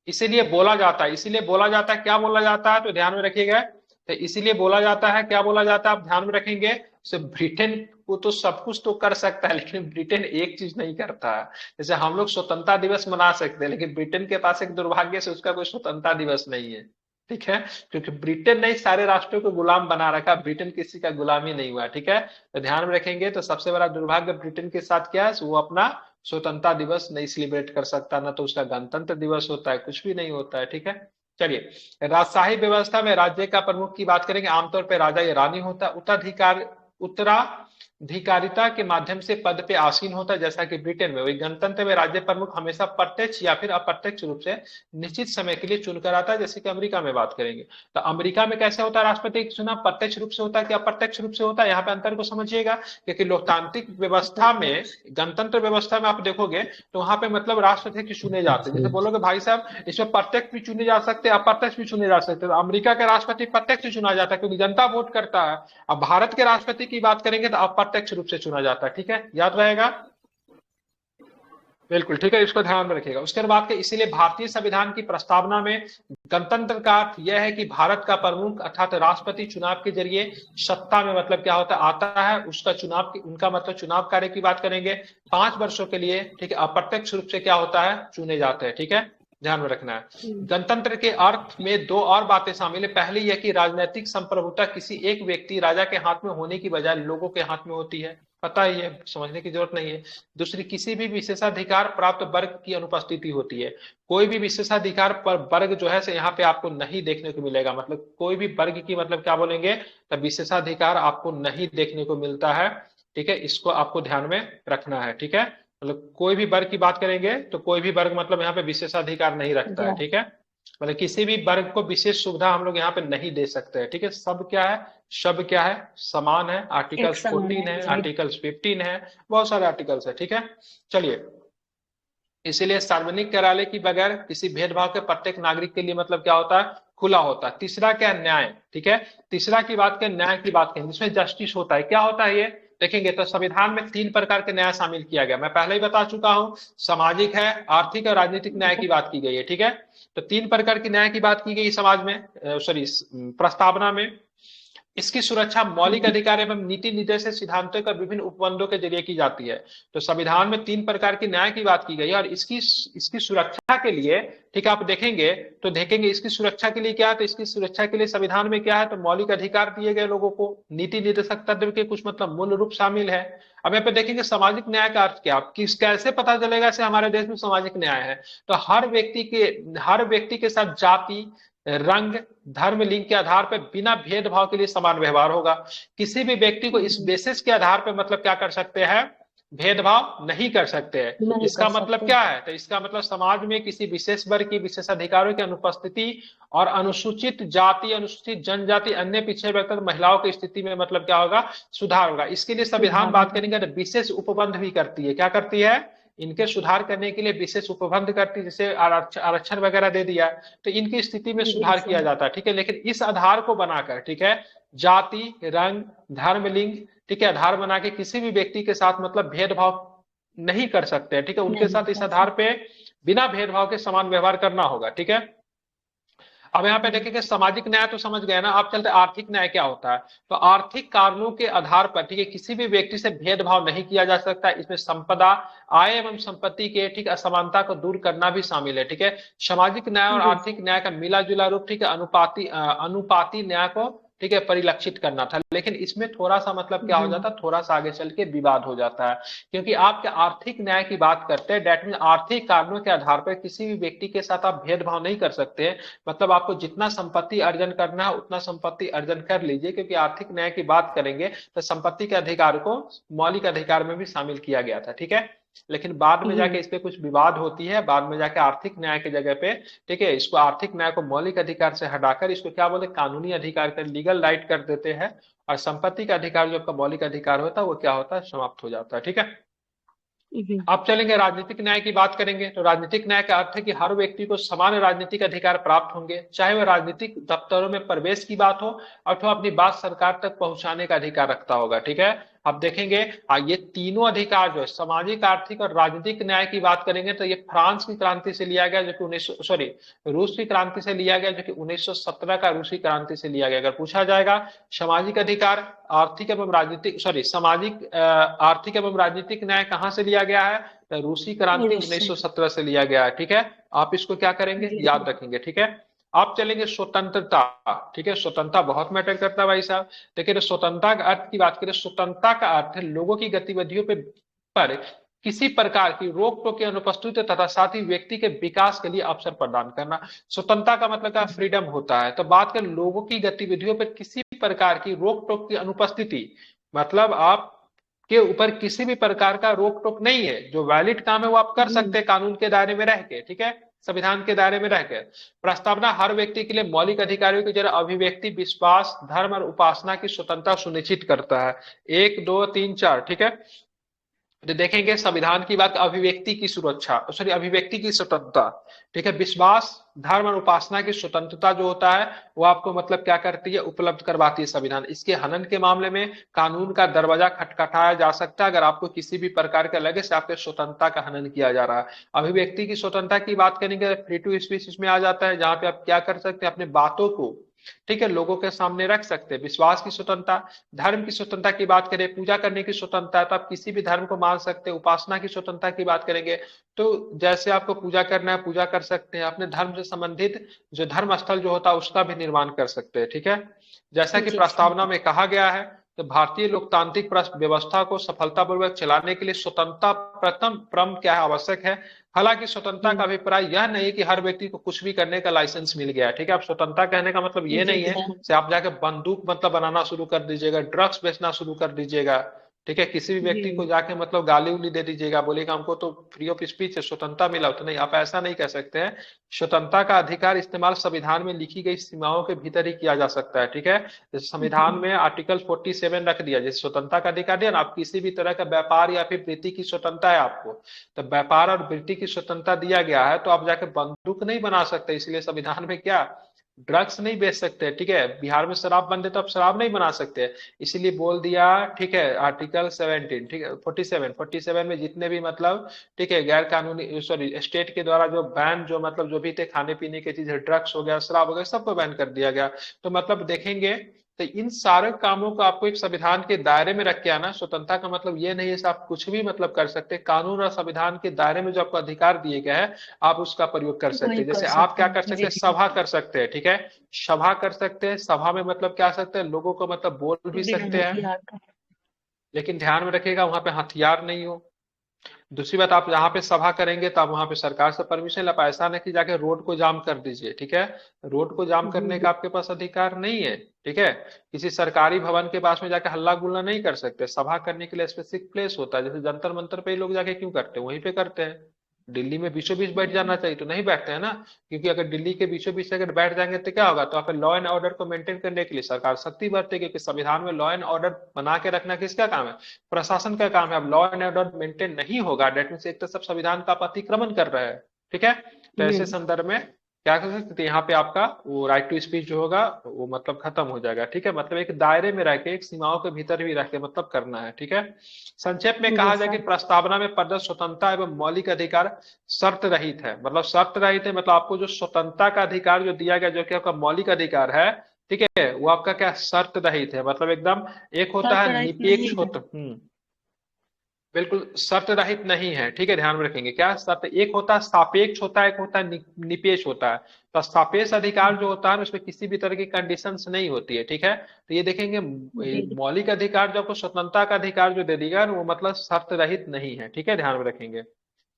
इसीलिए बोला जाता है, इसीलिए बोला जाता है, क्या बोला जाता है, तो ध्यान में रखिएगा। तो इसीलिए बोला जाता है, क्या बोला जाता है, आप ध्यान में रखेंगे। ब्रिटेन को तो सब कुछ तो कर सकता है, लेकिन ब्रिटेन एक चीज नहीं करता है। जैसे हम लोग स्वतंत्रता दिवस मना सकते हैं, लेकिन ब्रिटेन के पास एक दुर्भाग्य से उसका कोई स्वतंत्रता दिवस नहीं है, ठीक है। क्योंकि ब्रिटेन ने सारे राष्ट्रों को गुलाम बना रखा, ब्रिटेन किसी का गुलाम ही नहीं हुआ, ठीक है। तो ध्यान में रखेंगे। तो सबसे बड़ा दुर्भाग्य ब्रिटेन के साथ क्या है, वो अपना स्वतंत्रता दिवस नहीं सेलिब्रेट कर सकता, ना तो उसका गणतंत्र दिवस होता है, कुछ भी नहीं होता है, ठीक है। चलिए, राजशाही व्यवस्था में राज्य का प्रमुख की बात करेंगे। आमतौर पर राजा या रानी होता है। उत्तराधिकारिता के माध्यम से पद पे आसीन होता है, जैसा कि ब्रिटेन में। वही गणतंत्र में राज्य प्रमुख हमेशा प्रत्यक्ष या फिर अप्रत्यक्ष रूप से निश्चित समय के लिए चुनकर आता है, जैसे कि अमेरिका में बात करेंगे। तो अमेरिका में कैसे होता है राष्ट्रपति चुनाव, प्रत्यक्ष रूप से होता है कि अप्रत्यक्ष रूप से होता है, यहाँ पे अंतर को समझिएगा। क्योंकि लोकतांत्रिक व्यवस्था में, गणतंत्र व्यवस्था में आप देखोगे तो वहां पे मतलब राष्ट्रपति चुने जाते हैं। जैसे बोलोगे भाई साहब इसमें प्रत्यक्ष भी चुने जा सकते हैं, अप्रत्यक्ष भी चुने जा सकते हैं। तो अमेरिका का राष्ट्रपति प्रत्यक्ष चुना जाता है क्योंकि जनता वोट करता है। अब भारत के राष्ट्रपति की बात करेंगे तो अप्रत्यक्ष रूप से चुना जाता है, ठीक है, याद रहेगा, बिल्कुल ठीक है, इसको ध्यान में रखिएगा। उसके बाद के इसीलिए भारतीय संविधान की प्रस्तावना में गणतंत्र का अर्थ यह है कि भारत का प्रमुख अर्थात राष्ट्रपति चुनाव के जरिए सत्ता में मतलब क्या होता है, आता है। उसका चुनाव की, उनका मतलब चुनाव कार्य की बात करेंगे 5 वर्षों के लिए, ठीक है, अप्रत्यक्ष रूप से क्या होता है, चुने जाते हैं, ठीक है, ध्यान में रखना है। गणतंत्र के अर्थ में 2 और बातें शामिल है। पहली यह कि राजनीतिक संप्रभुता किसी एक व्यक्ति राजा के हाथ में होने की बजाय लोगों के हाथ में होती है, पता ही है, समझने की जरूरत नहीं है। दूसरी, किसी भी विशेषाधिकार प्राप्त वर्ग की अनुपस्थिति होती है। कोई भी विशेषाधिकार पर वर्ग जो है यहाँ पे आपको नहीं देखने को मिलेगा, मतलब कोई भी वर्ग की मतलब क्या बोलेंगे, तब विशेषाधिकार आपको नहीं देखने को मिलता है, ठीक है। इसको आपको ध्यान में रखना है, ठीक है। मतलब कोई भी वर्ग की बात करेंगे तो कोई भी वर्ग मतलब यहाँ पे विशेषाधिकार नहीं रखता है, ठीक है। मतलब किसी भी वर्ग को विशेष सुविधा हम लोग यहाँ पे नहीं दे सकते हैं, ठीक है। सब क्या है, सब क्या है, समान है। आर्टिकल्स 14 है, आर्टिकल्स 15 है, बहुत सारे आर्टिकल्स है, ठीक है। चलिए, इसीलिए सार्वजनिक कार्यालय की बगैर किसी भेदभाव के प्रत्येक नागरिक के लिए मतलब क्या होता है, खुला होता है। तीसरा क्या, न्याय, ठीक है। तीसरा की बात करें, न्याय की बात करें, जिसमें जस्टिस होता है। क्या होता है ये देखेंगे तो संविधान में 3 प्रकार के न्याय शामिल किया गया, मैं पहले ही बता चुका हूं। सामाजिक है, आर्थिक और राजनीतिक न्याय की बात की गई है, ठीक है। तो 3 प्रकार की न्याय की बात की गई समाज में, सॉरी प्रस्तावना में। इसकी सुरक्षा मौलिक अधिकार एवं नीति निर्देश सिद्धांतों का विभिन्न उपबंधों के जरिए की जाती है। तो संविधान में 3 प्रकार की न्याय की बात की गई है और इसकी इसकी सुरक्षा के लिए, ठीक है, आप देखेंगे तो देखेंगे इसकी सुरक्षा के लिए क्या है, तो इसकी सुरक्षा के लिए संविधान में क्या है, तो मौलिक अधिकार दिए गए लोगों को, नीति निर्देशक तत्व के कुछ मतलब मूल रूप शामिल है। अब यहाँ पे देखेंगे सामाजिक न्याय का अर्थ क्या, किस कैसे पता चलेगा से हमारे देश में सामाजिक न्याय है, तो हर व्यक्ति के साथ जाति, रंग, धर्म, लिंग के आधार पर बिना भेदभाव के लिए समान व्यवहार होगा। किसी भी व्यक्ति को इस बेसिस के आधार पर मतलब क्या कर सकते हैं, भेदभाव नहीं कर सकते हैं। नहीं इसका कर मतलब सकते। क्या है, तो इसका मतलब समाज में किसी विशेष वर्ग की विशेष अधिकारों की अनुपस्थिति और अनुसूचित जाति, अनुसूचित जनजाति, अन्य पिछड़े वर्ग तक महिलाओं की स्थिति में मतलब क्या होगा, सुधार होगा। इसके लिए संविधान बात करेंगे तो विशेष उपबंध भी करती है। क्या करती है, इनके सुधार करने के लिए विशेष उपबंध करती है, जैसे आरक्षण वगैरह दे दिया तो इनकी स्थिति में सुधार किया जाता है, ठीक है। लेकिन इस आधार को बनाकर, ठीक है, जाति, रंग, धर्म, लिंग, ठीक है, आधार बना के किसी भी व्यक्ति के साथ मतलब भेदभाव नहीं कर सकते, ठीक है, उनके साथ इस आधार पे बिना भेदभाव के समान व्यवहार करना होगा, ठीक है। अब यहाँ पे देखेंगे सामाजिक न्याय तो समझ गए ना, आप चलते आर्थिक न्याय क्या होता है। तो आर्थिक कारणों के आधार पर, ठीक है, किसी भी व्यक्ति से भेदभाव नहीं किया जा सकता। इसमें संपदा, आय एवं संपत्ति के, ठीक, असमानता को दूर करना भी शामिल है, ठीक है। सामाजिक न्याय और आर्थिक न्याय का मिला जुला रूप, ठीक है, अनुपाती न्याय को, ठीक है, परिलक्षित करना था। लेकिन इसमें थोड़ा सा मतलब क्या हो जाता है, थोड़ा सा आगे चल के विवाद हो जाता है, क्योंकि आपके आर्थिक न्याय की बात करते हैं, डेट मीन आर्थिक कारणों के आधार पर किसी भी व्यक्ति के साथ आप भेदभाव नहीं कर सकते। मतलब आपको जितना संपत्ति अर्जन करना है उतना संपत्ति अर्जन कर लीजिए, क्योंकि आर्थिक न्याय की बात करेंगे तो संपत्ति के अधिकार को मौलिक अधिकार में भी शामिल किया गया था, ठीक है। लेकिन बाद में जाके इस पे कुछ विवाद होती है, बाद में जाके आर्थिक न्याय की जगह पे, ठीक है, इसको आर्थिक न्याय को मौलिक अधिकार से हटाकर इसको क्या बोले, कानूनी अधिकार कर, लीगल राइट कर देते हैं, और संपत्ति का अधिकार जो आपका मौलिक अधिकार होता है वो क्या होता है, समाप्त हो जाता है, ठीक है। अब चलेंगे राजनीतिक न्याय की बात करेंगे। तो राजनीतिक न्याय का अर्थ है कि हर व्यक्ति को समान राजनीतिक अधिकार प्राप्त होंगे, चाहे वह राजनीतिक दफ्तरों में प्रवेश की बात हो अथवा अपनी बात सरकार तक पहुंचाने का अधिकार रखता होगा, ठीक है। अब देखेंगे ये तीनों अधिकार जो है, सामाजिक, आर्थिक और राजनीतिक न्याय की बात करेंगे तो ये फ्रांस की क्रांति से लिया गया, जो कि रूस की क्रांति से लिया गया, जो कि 1917 का रूसी क्रांति से लिया गया। अगर पूछा जाएगा सामाजिक अधिकार, आर्थिक एवं राजनीतिक, सामाजिक, आर्थिक एवं राजनीतिक न्याय कहाँ से लिया गया है, तो रूसी क्रांति 1917 से लिया गया है, ठीक है। आप इसको क्या करेंगे, याद रखेंगे, ठीक है। आप चलेंगे स्वतंत्रता, ठीक है, स्वतंत्रता बहुत मैटर करता है भाई साहब। देखिए स्वतंत्रता का अर्थ की बात करें, स्वतंत्रता का अर्थ है लोगों की गतिविधियों पर किसी प्रकार की रोक टोक की अनुपस्थिति तथा साथ ही व्यक्ति के विकास के लिए अवसर प्रदान करना। स्वतंत्रता का मतलब क्या, फ्रीडम होता है। तो बात करें लोगों की गतिविधियों पर किसी प्रकार की रोक टोक की अनुपस्थिति, मतलब आप के ऊपर किसी भी प्रकार का रोक टोक नहीं है, जो वैलिड काम है वो आप कर सकते हैं कानून के दायरे में रह के, ठीक है, संविधान के दायरे में रहकर। प्रस्तावना हर व्यक्ति के लिए मौलिक अधिकारों की जरा अभिव्यक्ति, विश्वास, धर्म और उपासना की स्वतंत्रता सुनिश्चित करता है। 1, 2, 3, 4, ठीक है। तो देखेंगे संविधान की बात, अभिव्यक्ति की सुरक्षा, अभिव्यक्ति की स्वतंत्रता, ठीक है, विश्वास, धर्म और उपासना की स्वतंत्रता जो होता है वो आपको मतलब क्या करती है, उपलब्ध करवाती है संविधान। इसके हनन के मामले में कानून का दरवाजा खटखटाया जा सकता है अगर आपको किसी भी प्रकार के लगे से आपके स्वतंत्रता का हनन किया जा रहा है। अभिव्यक्ति की स्वतंत्रता की बात करेंगे, फ्री टू स्पीच इसमें आ जाता है, जहां पे आप क्या कर सकते हैं, अपने बातों को, ठीक है, लोगों के सामने रख सकते हैं। विश्वास की स्वतंत्रता, धर्म की स्वतंत्रता की बात करें, पूजा करने की स्वतंत्रता, तो आप किसी भी धर्म को मान सकते हैं। उपासना की स्वतंत्रता की बात करेंगे तो जैसे आपको पूजा करना है पूजा कर सकते हैं, अपने धर्म से संबंधित जो धर्म स्थल जो होता है उसका भी निर्माण कर सकते हैं, ठीक है। जैसा कि प्रस्तावना में कहा गया है, तो भारतीय लोकतांत्रिक व्यवस्था को सफलतापूर्वक चलाने के लिए स्वतंत्रता प्रथम क्रम क्या है, आवश्यक है। हालांकि स्वतंत्रता का अभिप्राय यह नहीं है कि हर व्यक्ति को कुछ भी करने का लाइसेंस मिल गया है, ठीक है। आप स्वतंत्रता कहने का मतलब ये नहीं है कि आप जाके बंदूक मतलब बनाना शुरू कर दीजिएगा, ड्रग्स बेचना शुरू कर दीजिएगा, ठीक है, किसी भी व्यक्ति को जाके मतलब गाली उली दे दीजिएगा, बोलेगा हमको तो फ्री ऑफ स्पीच है, स्वतंत्रता मिला, तो नहीं, आप ऐसा नहीं कह सकते हैं। स्वतंत्रता का अधिकार इस्तेमाल संविधान में लिखी गई सीमाओं के भीतर ही किया जा सकता है, ठीक है। जैसे संविधान में आर्टिकल 47 रख दिया, जैसे स्वतंत्रता का अधिकार दिया ना, आप किसी भी तरह का व्यापार या फिर वृत्ति की स्वतंत्रता है आपको, तो व्यापार और वृत्ति की स्वतंत्रता दिया गया है, तो आप जाके बंदूक नहीं बना सकते। इसलिए संविधान में क्या, ड्रग्स नहीं बेच सकते, ठीक है। बिहार में शराब बंद है तो आप शराब नहीं बना सकते, इसीलिए बोल दिया, ठीक है, आर्टिकल 17, ठीक है, 47 में जितने भी मतलब, ठीक है, गैर कानूनी स्टेट के द्वारा जो बैन, जो मतलब जो भी थे खाने पीने की चीजें, ड्रग्स हो गया, शराब हो गया, सबको बैन कर दिया गया। तो मतलब देखेंगे तो इन सारे कामों को आपको एक संविधान के दायरे में रख के आना। स्वतंत्रता का मतलब ये नहीं है कि आप कुछ भी मतलब कर सकते, कानून और संविधान के दायरे में जो आपको अधिकार दिए गए हैं आप उसका प्रयोग कर सकते वही हैं। जैसे कर आप सकते क्या हैं कर सकते जी। हैं, सभा कर सकते हैं, ठीक है, सभा कर सकते हैं। सभा में मतलब क्या सकते हैं, लोगों को मतलब बोल भी बिना सकते हैं, हथियार का। लेकिन ध्यान में रखिएगा वहां पे हथियार नहीं हो। दूसरी बात, आप यहाँ पे सभा करेंगे तो आप वहां पे सरकार से परमिशन ला पाए, ऐसा नहीं कि जाके रोड को जाम कर दीजिए, ठीक है। रोड को जाम करने जी का आपके पास अधिकार नहीं है, ठीक है। किसी सरकारी भवन के पास में जाके हल्ला गुल्ला नहीं कर सकते। सभा करने के लिए स्पेसिफिक प्लेस होता है, जैसे जंतर मंतर पे ही लोग जाके क्यों करते हैं, वहीं पे करते हैं। दिल्ली में बीचों बीच बैठ जाना चाहिए तो नहीं बैठते हैं ना, क्योंकि अगर दिल्ली के बीचों बीच अगर बैठ जाएंगे तो क्या होगा, तो आप लॉ एंड ऑर्डर को मेंटेन करने के लिए सरकार सख्ती बरतेगी, क्योंकि संविधान में लॉ एंड ऑर्डर बना के रखना किसका काम है, प्रशासन का काम है। अब लॉ एंड ऑर्डर मेंटेन नहीं होगा, डेट मीन एक तो सब संविधान का आप अतिक्रमण कर रहे हैं, ठीक है। तो जी। ऐसे संदर्भ में क्या कर सकते हैं, यहाँ पे आपका वो राइट टू स्पीच जो होगा वो मतलब खत्म हो जाएगा, ठीक है। मतलब एक दायरे में रह के, एक सीमाओं के भीतर भी रह के मतलब करना है, ठीक है। संक्षेप में कहा जी जाए कि सर। प्रस्तावना में प्रदत्त स्वतंत्रता एवं मौलिक अधिकार शर्त रहित है। मतलब शर्त रहित है, मतलब आपको जो स्वतंत्रता का अधिकार जो दिया गया, जो कि आपका मौलिक अधिकार है, ठीक है, वो आपका क्या शर्त रहित है, मतलब एकदम एक होता शर्त है रहित नहीं निरपेक्ष है। होता, बिल्कुल शर्त रहित नहीं है, ठीक है। ध्यान में रखेंगे क्या शर्त, एक होता है सापेक्ष होता है, एक होता है निपेक्ष होता है। तो सापेक्ष अधिकार जो होता है उसमें किसी भी तरह की कंडीशंस नहीं होती है, ठीक है। तो ये देखेंगे जी। मौलिक अधिकार जो आपको स्वतंत्रता का अधिकार जो दे देगा वो मतलब शर्त रहित नहीं है, ठीक है, ध्यान में रखेंगे।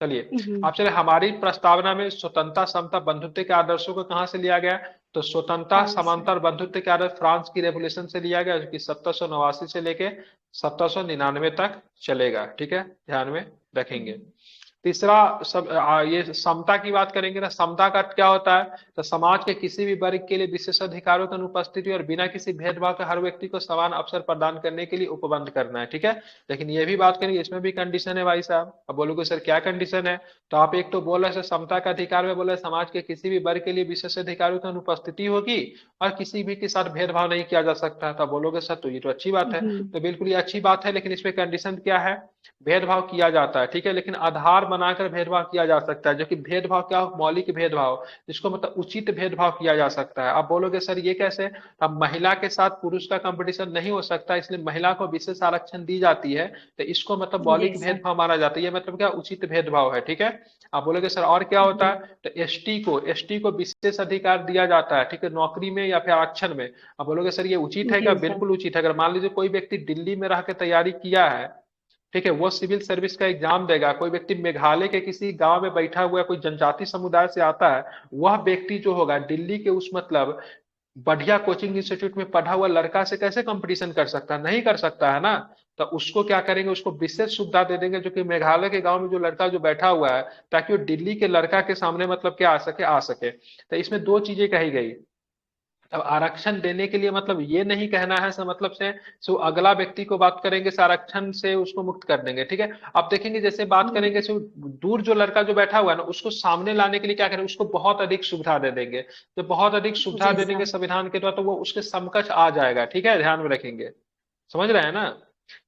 चलिए जी। आप चले, हमारी प्रस्तावना में स्वतंत्रता, समता, बंधुत्व के आदर्शों को कहाँ से लिया गया, तो स्वतंत्रता, फ्रांस से। समानता और बंधुत्व के आदर्श फ्रांस की रेवोल्यूशन से लिया गया, जो कि 1789 से लेके 1799 तक चलेगा, ठीक है, ध्यान में रखेंगे। तीसरा ये समता की बात करेंगे ना, समता का क्या होता है, तो समाज के किसी भी वर्ग के लिए विशेष अधिकारों की अनुपस्थिति और बिना किसी भेदभाव के हर व्यक्ति को समान अवसर प्रदान करने के लिए उपबंध करना है, ठीक है। लेकिन ये भी बात करेंगे, इसमें भी कंडीशन है भाई साहब। अब बोलोगे सर क्या कंडीशन है, तो आप एक तो बोल रहे समता का अधिकार में बोले समाज के किसी भी वर्ग के लिए विशेष अधिकारों की अनुपस्थिति होगी और किसी भी के साथ भेदभाव नहीं किया जा सकता। तो बोलोगे सर तो ये तो अच्छी बात है, जी तो बिल्कुल ये अच्छी बात है, लेकिन इसमें कंडीशन क्या है, भेदभाव किया जाता है, ठीक है, लेकिन आधार बनाकर भेदभाव किया जा सकता है, जो कि भेदभाव क्या हो, मौलिक भेदभाव, जिसको मतलब उचित भेदभाव किया जा सकता है। आप बोलोगे सर ये कैसे, अब महिला के साथ पुरुष का कंपटीशन नहीं हो सकता, इसलिए महिला को विशेष आरक्षण दी जाती है, तो इसको मतलब जी मौलिक सर। भेदभाव माना जाता है, ये मतलब क्या, उचित भेदभाव है, ठीक है। आप बोलोगे सर और क्या होता जी है, तो एसटी को विशेष अधिकार दिया जाता है, ठीक है, नौकरी में या फिर आरक्षण में। आप बोलोगे सर ये उचित है क्या, जी सर। बिल्कुल उचित है। अगर मान लीजिए कोई व्यक्ति दिल्ली में रह के तैयारी किया है, ठीक है, वो सिविल सर्विस का एग्जाम देगा, कोई व्यक्ति मेघालय के किसी गांव में बैठा हुआ है, कोई जनजाति समुदाय से आता है, वह व्यक्ति जो होगा दिल्ली के उस मतलब बढ़िया कोचिंग इंस्टीट्यूट में पढ़ा हुआ लड़का से कैसे कंपटीशन कर सकता है, नहीं कर सकता है ना। तो उसको क्या करेंगे, उसको विशेष सुविधा दे देंगे, जो कि मेघालय के गांव में जो लड़का जो बैठा हुआ है, ताकि वो दिल्ली के लड़का के सामने मतलब क्या आ सके। तो इसमें दो चीजें कही गई। अब आरक्षण देने के लिए मतलब ये नहीं कहना है मतलब से सो अगला व्यक्ति को बात करेंगे से आरक्षण से उसको मुक्त कर देंगे, ठीक है। अब देखेंगे जैसे बात करेंगे सो दूर जो लड़का जो बैठा हुआ है ना, उसको सामने लाने के लिए क्या करेंगे, उसको बहुत अधिक सुविधा दे देंगे। तो बहुत अधिक सुविधा जी दे देंगे सर। संविधान के द्वारा, तो वो उसके समकक्ष आ जाएगा, ठीक है, ध्यान में रखेंगे। समझ रहे हैं ना।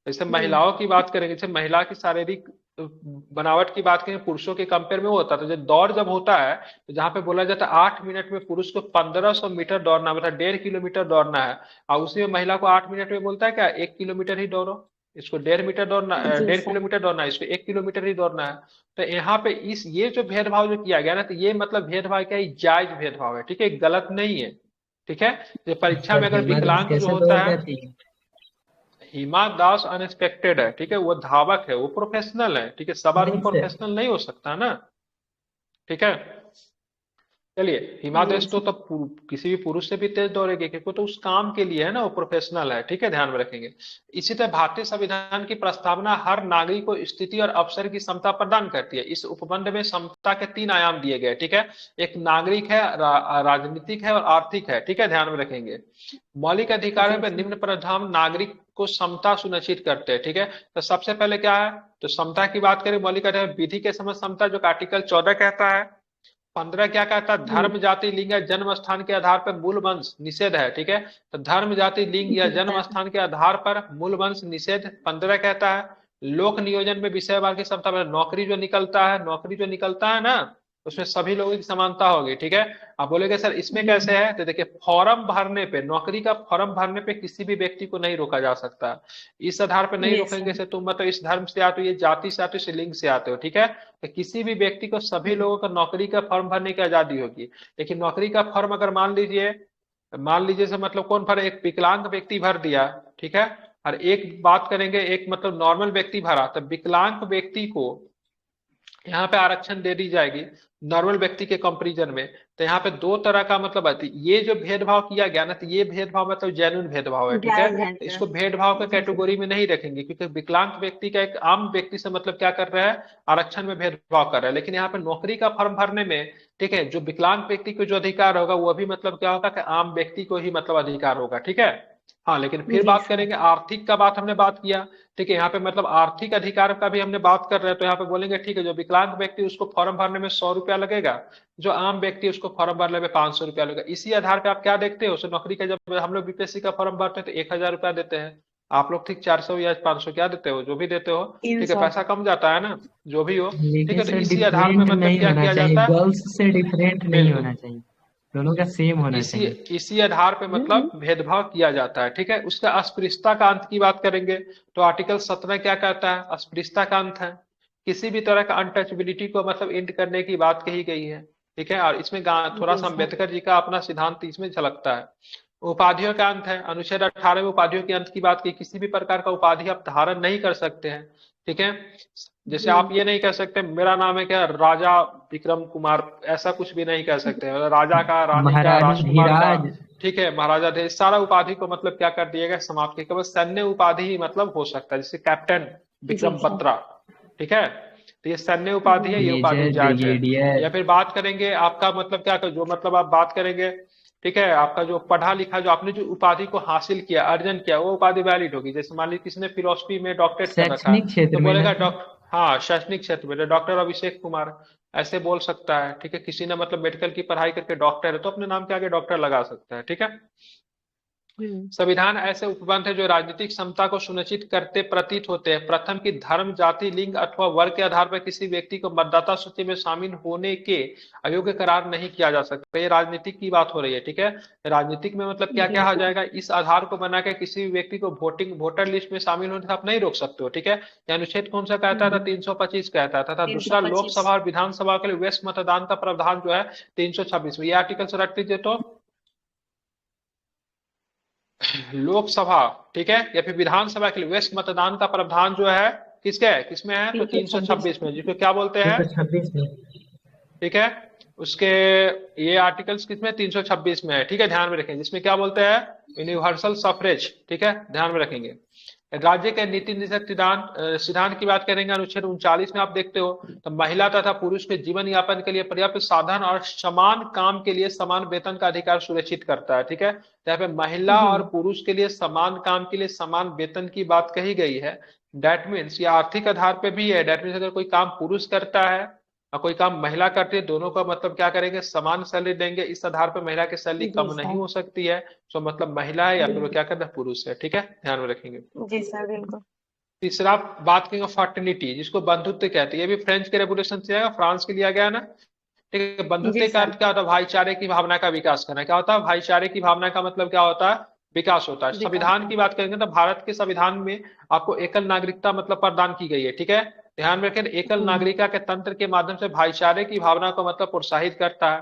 जैसे जी महिलाओं की बात करेंगे, जैसे महिला की शारीरिक बनावट की बात करें, पुरुषों के कंपेयर में वो होता है, तो जब दौड़ जब होता है तो जहां पे बोला जाता है 8 मिनट में पुरुष को 1500 मीटर दौड़ना, मतलब 1.5 किलोमीटर दौड़ना है, और उसी में महिला को 8 मिनट में बोलता है क्या 1 किलोमीटर ही दौड़ो। इसको 1.5 मीटर दौड़ना, जी डेढ़ सर। किलोमीटर दौड़ना है, इसको 1 किलोमीटर ही दौड़ना है। तो यहाँ पे इस ये जो भेदभाव जो किया गया ना, तो ये मतलब भेदभाव क्या है, जायज भेदभाव है, ठीक है, गलत नहीं है, ठीक है। जो परीक्षा सर में अगर हिमा दास विकलांग जो कैसे होता दौड़ है, जाती है? हिमा दास अनएक्सपेक्टेड है, ठीक है, वो धावक है, वो प्रोफेशनल है, ठीक है, सब आदमी नहीं सर। प्रोफेशनल नहीं हो सकता ना, ठीक है। चलिए हिमा जी दास तो सर। तब किसी भी पुरुष से भी तेज दौड़ेगी, क्योंकि तो उस काम के लिए है ना, वो प्रोफेशनल है, ठीक है, ध्यान में रखेंगे। इसी तरह भारतीय संविधान की प्रस्तावना हर नागरिक को स्थिति और अवसर की समता प्रदान करती है। इस उपबंध में समता के 3 आयाम दिए गए, ठीक है। एक नागरिक है, राजनीतिक है और आर्थिक है, ठीक है, ध्यान में रखेंगे। मौलिक अधिकारों जी में सर। निम्न प्रावधान नागरिक को समता सुनिश्चित करते हैं, ठीक है। तो सबसे पहले क्या है, तो समता की बात करें, मौलिक अधिकार विधि के समय समता, जो आर्टिकल 14 कहता है। 15 क्या कहता है, जी। धर्म जाति लिंग या जन्म स्थान के आधार पर मूल वंश निषेध है, ठीक है। तो धर्म जाति लिंग या जी जन्म सर। स्थान के आधार पर मूल वंश निषेध 15 कहता है। लोक नियोजन में विषय वार की समता, नौकरी जो निकलता है, नौकरी जो निकलता है ना, उसमें सभी लोगों की समानता होगी, ठीक है। आप बोलेगे सर इसमें कैसे है, तो देखिए फॉर्म भरने पे, नौकरी का फॉर्म भरने पे किसी भी व्यक्ति को नहीं रोका जा सकता। इस आधार पर नहीं यस रोकेंगे सर। से तुम मतलब इस धर्म से आते हो, ये जाति से आते हो, इस लिंग से आते हो, ठीक है। तो किसी भी व्यक्ति को, सभी लोगों को नौकरी का फॉर्म भरने की आजादी होगी। लेकिन नौकरी का फॉर्म अगर मान लीजिए से मतलब कौन भरे, एक विकलांग व्यक्ति भर दिया, ठीक है। और एक बात करेंगे, एक मतलब नॉर्मल व्यक्ति भरा, तो विकलांग व्यक्ति को यहाँ पे आरक्षण दे दी जाएगी नॉर्मल व्यक्ति के कंपैरिजन में। तो यहाँ पे दो तरह का मतलब आती है, ये जो भेदभाव किया गया ना, तो ये भेदभाव मतलब जेन्युइन भेदभाव है, ठीक है। जायज है तो सर। इसको भेदभाव के जी सर। कैटेगरी में नहीं रखेंगे, क्योंकि विकलांग व्यक्ति का एक आम व्यक्ति से मतलब क्या कर रहा है, आरक्षण में भेदभाव कर रहा है। लेकिन यहाँ पे नौकरी का फॉर्म भरने में, ठीक है, जो विकलांग व्यक्ति को जो अधिकार होगा वो भी मतलब क्या होगा कि आम व्यक्ति को ही मतलब अधिकार होगा, ठीक है। हाँ, लेकिन फिर जी बात सर। करेंगे आर्थिक का, बात हमने बात किया, ठीक है। यहाँ पे मतलब आर्थिक अधिकार का भी हमने बात कर रहे हैं, तो यहाँ पे बोलेंगे ठीक है, जो विकलांग व्यक्ति उसको फॉर्म भरने में 100 रुपया लगेगा, जो आम व्यक्ति उसको फॉर्म भरने में 500 रुपया लगेगा। इसी आधार पे आप क्या देखते हो, सो नौकरी का जब हम लोग बीपीएससी का फॉर्म भरते हैं तो 1000 रुपया देते हैं, आप लोग ठीक 400 या 500 क्या देते हो, जो भी देते हो, तीन ठीक है, सौ पैसा कम जाता है ना, जो भी हो, ठीक लेकिन है। तो सर इसी आधार पे डिफरेंट मतलब नहीं क्या होना किया चाहिए, जाता है, गर्ल्स से डिफरेंट नहीं बिल्कुल होना चाहिए, दोनों का सेम होना इसी चाहिए। इसी आधार पे मतलब भेदभाव किया जाता है, ठीक है। उसका अस्पृश्यता का अंत की बात करेंगे, तो आर्टिकल 17 क्या कहता है, अस्पृश्यता का अंत है, किसी भी तरह का अनटचबिलिटी को मतलब एंड करने की बात कही गई है, ठीक है। और इसमें थोड़ा जी सा सर। अम्बेडकर जी का अपना सिद्धांत इसमें झलकता है। उपाधियों का अंत है, अनुच्छेद 18 में उपाधियों के अंत की बात की, किसी भी प्रकार का उपाधि आप धारण नहीं कर सकते हैं, ठीक है। जैसे जी। आप ये नहीं कह सकते मेरा नाम है क्या राजा विक्रम कुमार, ऐसा कुछ भी नहीं कह सकते, मतलब राजा का, रानी का, महाराजा राजकुमार का, धीराज। ठीक है, महाराजा थे, इस सारा उपाधि को मतलब क्या कर दिया गया, समाप्त किया, केवल सैन्य उपाधि ही मतलब हो सकता है, जैसे कैप्टन जी विक्रम सर। बत्रा, ठीक है। तो ये सैन्य उपाधि है, ये उपाधि मेजर जायज है। या ब्रिगेडियर। फिर बात करेंगे आपका मतलब क्या, जो मतलब आप बात करेंगे, ठीक है, आपका जो पढ़ा लिखा, जो आपने जो उपाधि को हासिल किया, अर्जन किया, वो उपाधि वैलिड होगी। जैसे मान लीजिए किसी ने फिलोसफी में डॉक्टरेट कर रखा है, शैक्षणिक तो क्षेत्र में ना बोलेगा सर? डॉक्टर, हाँ शैक्षणिक क्षेत्र में डॉक्टर अभिषेक कुमार ऐसे बोल सकता है, ठीक है। किसी ने मतलब मेडिकल की पढ़ाई करके डॉक्टर है, तो अपने नाम के आगे डॉक्टर लगा सकता है, ठीक है। संविधान ऐसे उपबंध है जो राजनीतिक समता को सुनिश्चित करते प्रतीत होते हैं। प्रथम की धर्म, जाति, लिंग अथवा वर्ग के आधार पर किसी व्यक्ति को मतदाता सूची में शामिल होने के अयोग्य करार नहीं किया जा सकता। ये राजनीतिक की बात हो रही है, ठीक है। राजनीतिक में मतलब क्या जी क्या हो सर। जाएगा, इस आधार को बना के किसी भी व्यक्ति को वोटर लिस्ट में शामिल होने से आप नहीं रोक सकते हो, ठीक है। ये अनुच्छेद कौन सा कहता था, 325 कहता था। तीन सौ दूसरा, पच्चीस लोकसभा और विधानसभा के लिए व्यस्त मतदान का प्रावधान जो है 326 में, ये आर्टिकल से रख लीजिए। तो लोकसभा, ठीक है, या फिर विधानसभा के लिए व्यस्त मतदान का प्रावधान जो है किसके है, किसमें है, तो 326। 326 में, जिसको क्या बोलते हैं, 326 में। ठीक है। उसके ये आर्टिकल्स किसमें, 326 में है, ठीक है, ध्यान में रखेंगे, जिसमें क्या बोलते हैं, यूनिवर्सल सफरेज, ठीक है, ध्यान में रखेंगे। राज्य के नीति निर्देशक सिद्धांत की बात करेंगे, अनुच्छेद 39 में आप देखते हो, तो महिला तथा पुरुष के जीवन यापन के लिए पर्याप्त साधन और समान काम के लिए समान वेतन का अधिकार सुरक्षित करता है, ठीक है। यहाँ पे महिला और पुरुष के लिए समान काम के लिए समान वेतन की बात कही गई है। डेट मीन्स ये आर्थिक आधार पे भी है, डेट मीन्स अगर कोई काम पुरुष करता है और कोई काम महिला करती है, दोनों का मतलब क्या करेंगे, समान सैलरी देंगे। इस आधार पर महिला की सैलरी जी कम नहीं सर। हो सकती है, तो मतलब महिला है या फिर वो क्या करता है, पुरुष है, ठीक है, ध्यान में रखेंगे। जी सर बिल्कुल। तीसरा बात करेंगे फर्टिलिटी, जिसको बंधुत्व कहते हैं, ये भी फ्रेंच के रेवोल्यूशन से आया, फ्रांस के लिया गया ना, ठीक है। जी बंधुत्व का सर। अर्थ क्या होता है, भाईचारे की भावना का विकास करना। क्या होता है, भाईचारे की भावना का मतलब क्या होता है, विकास होता है। विकास। संविधान की बात करेंगे तो भारत के संविधान में आपको एकल नागरिकता मतलब प्रदान की गई है, ठीक है। ध्यान में रखें, एकल नागरिकता के तंत्र के माध्यम से भाईचारे की भावना को मतलब प्रोत्साहित करता है।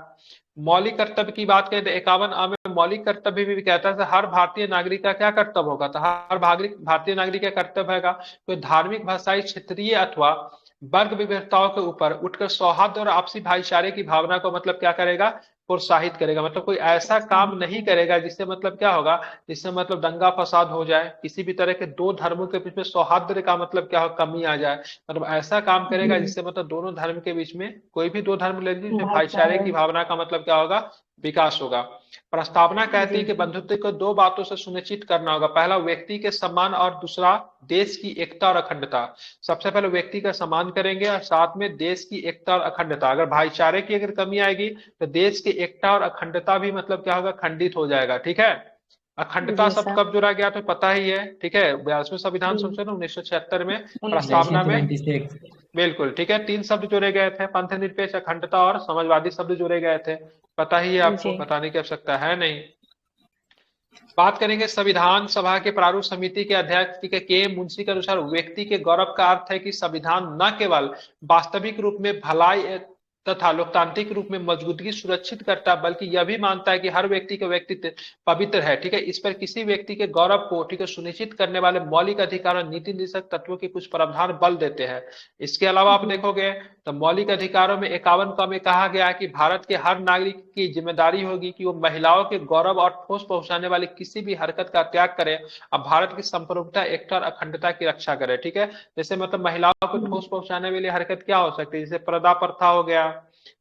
मौलिक कर्तव्य की बात करें तो 51 में मौलिक कर्तव्य भी कहता है, हर भारतीय नागरिक का क्या कर्तव्य होगा, तो हर भारतीय नागरिक का कर्तव्य होगा कोई धार्मिक, भाषाई, क्षेत्रीय अथवा वर्ग विविधताओं के ऊपर उठकर सौहार्द और आपसी भाईचारे की भावना को मतलब क्या करेगा, प्रोत्साहित करेगा। मतलब कोई ऐसा काम नहीं करेगा जिससे मतलब क्या होगा, जिससे मतलब दंगा फसाद हो जाए, किसी भी तरह के दो धर्मों के बीच में सौहार्द का मतलब क्या हो, कमी आ जाए। मतलब ऐसा काम करेगा जिससे मतलब दोनों धर्म के बीच में, कोई भी दो धर्म ले लीजिए, जिसमें भाईचारे भाईचारा। की भावना का मतलब क्या होगा, विकास होगा। प्रस्तावना कहती जी है कि सर। बंधुत्व को दो बातों से सुनिश्चित करना होगा, पहला व्यक्ति के सम्मान और दूसरा देश की एकता और अखंडता। सबसे पहले व्यक्ति का सम्मान करेंगे और साथ में देश की एकता और अखंडता। अगर भाईचारे की अगर कमी आएगी तो देश की एकता और अखंडता भी मतलब क्या होगा, खंडित हो जाएगा, ठीक है। अखंडता जी सब सर। कब जोड़ा गया तो पता ही है, ठीक है, 42वें संविधान संशोधन 1976 में, प्रस्तावना में 1926। बिल्कुल ठीक है, 3 शब्द जोड़े गए थे, पंथ निरपेक्ष, अखंडता और समाजवादी शब्द जोड़े गए थे। पता ही है आपको, जी। बताने की आवश्यकता है नहीं। बात करेंगे संविधान सभा के प्रारूप समिति के अध्यक्ष के मुंशी के अनुसार व्यक्ति के गौरव का अर्थ है कि संविधान न केवल वास्तविक रूप में भलाई तथा लोकतांत्रिक रूप में मजबूती सुरक्षित करता है, बल्कि यह भी मानता है कि हर व्यक्ति का व्यक्तित्व पवित्र है। ठीक है, इस पर किसी व्यक्ति के गौरव को ठीक है सुनिश्चित करने वाले मौलिक अधिकार और नीति निर्देशक तत्वों के कुछ प्रावधान बल देते हैं। इसके अलावा आप देखोगे तो मौलिक अधिकारों में 51 में कहा गया है कि भारत के हर नागरिक की जिम्मेदारी होगी कि वो महिलाओं के गौरव और ठोस पहुंचाने वाली किसी भी हरकत का त्याग करे और भारत की संप्रभुता, एकता और अखंडता की रक्षा करे। ठीक है, जैसे मतलब महिलाओं को ठोस पहुंचाने वाली हरकत क्या हो सकती है, जैसे पर्दा प्रथा हो गया।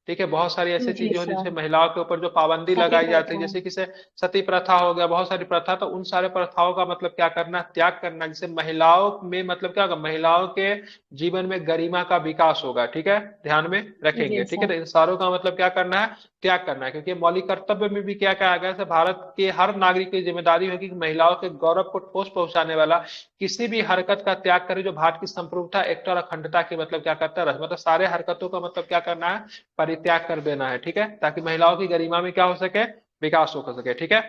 ठीक है, बहुत सारी ऐसी जी चीजें हो सर। जिससे महिलाओं के ऊपर जो पाबंदी सती लगाई जाती है, प्रथा। जैसे कि सती प्रथा हो गया, बहुत सारी प्रथा, तो उन सारे प्रथाओं का मतलब क्या करना, त्याग करना, जिससे महिलाओं में मतलब क्या होगा, महिलाओं के जीवन में गरिमा का विकास होगा। ठीक है, ध्यान में रखेंगे। जी ठीक है, सर। तो इन सारों का मतलब क्या करना है, त्याग करना है, क्योंकि मौलिक कर्तव्य में भी क्या कहा गया है, भारत के हर नागरिक की जिम्मेदारी होगी कि महिलाओं के गौरव को ठोस पहुंचाने वाला किसी भी हरकत का त्याग करे जो भारत की संप्रभुता, एकता और अखंडता की मतलब क्या करता है, मतलब सारे हरकतों का मतलब क्या करना है, परित्याग कर देना है। ठीक है, ताकि महिलाओं की गरिमा में क्या हो सके, विकास हो सके। ठीक है,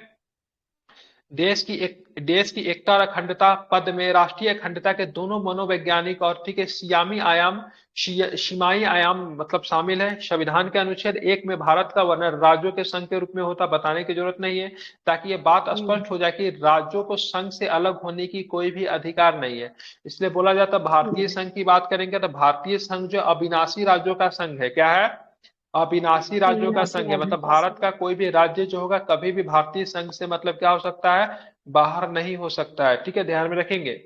देश की एकता और अखंडता पद में राष्ट्रीय अखंडता के दोनों मनोवैज्ञानिक और ठीक है सीमाई आयाम मतलब शामिल है। संविधान के अनुच्छेद 1 में भारत का वर्णन राज्यों के संघ के रूप में होता, बताने की जरूरत नहीं है, ताकि ये बात स्पष्ट हो जाए कि राज्यों को संघ से अलग होने की कोई भी अधिकार नहीं है। इसलिए बोला जाता है, भारतीय संघ की बात करेंगे तो भारतीय संघ जो अविनाशी राज्यों का संघ है, क्या है, अविनाशी राज्यों का अविनाशी संघ है। राज्यों मतलब का भारत संघ। का कोई भी राज्य जो होगा कभी भी भारतीय संघ से मतलब क्या हो सकता है, बाहर नहीं हो सकता है। ठीक है, ध्यान में रखेंगे।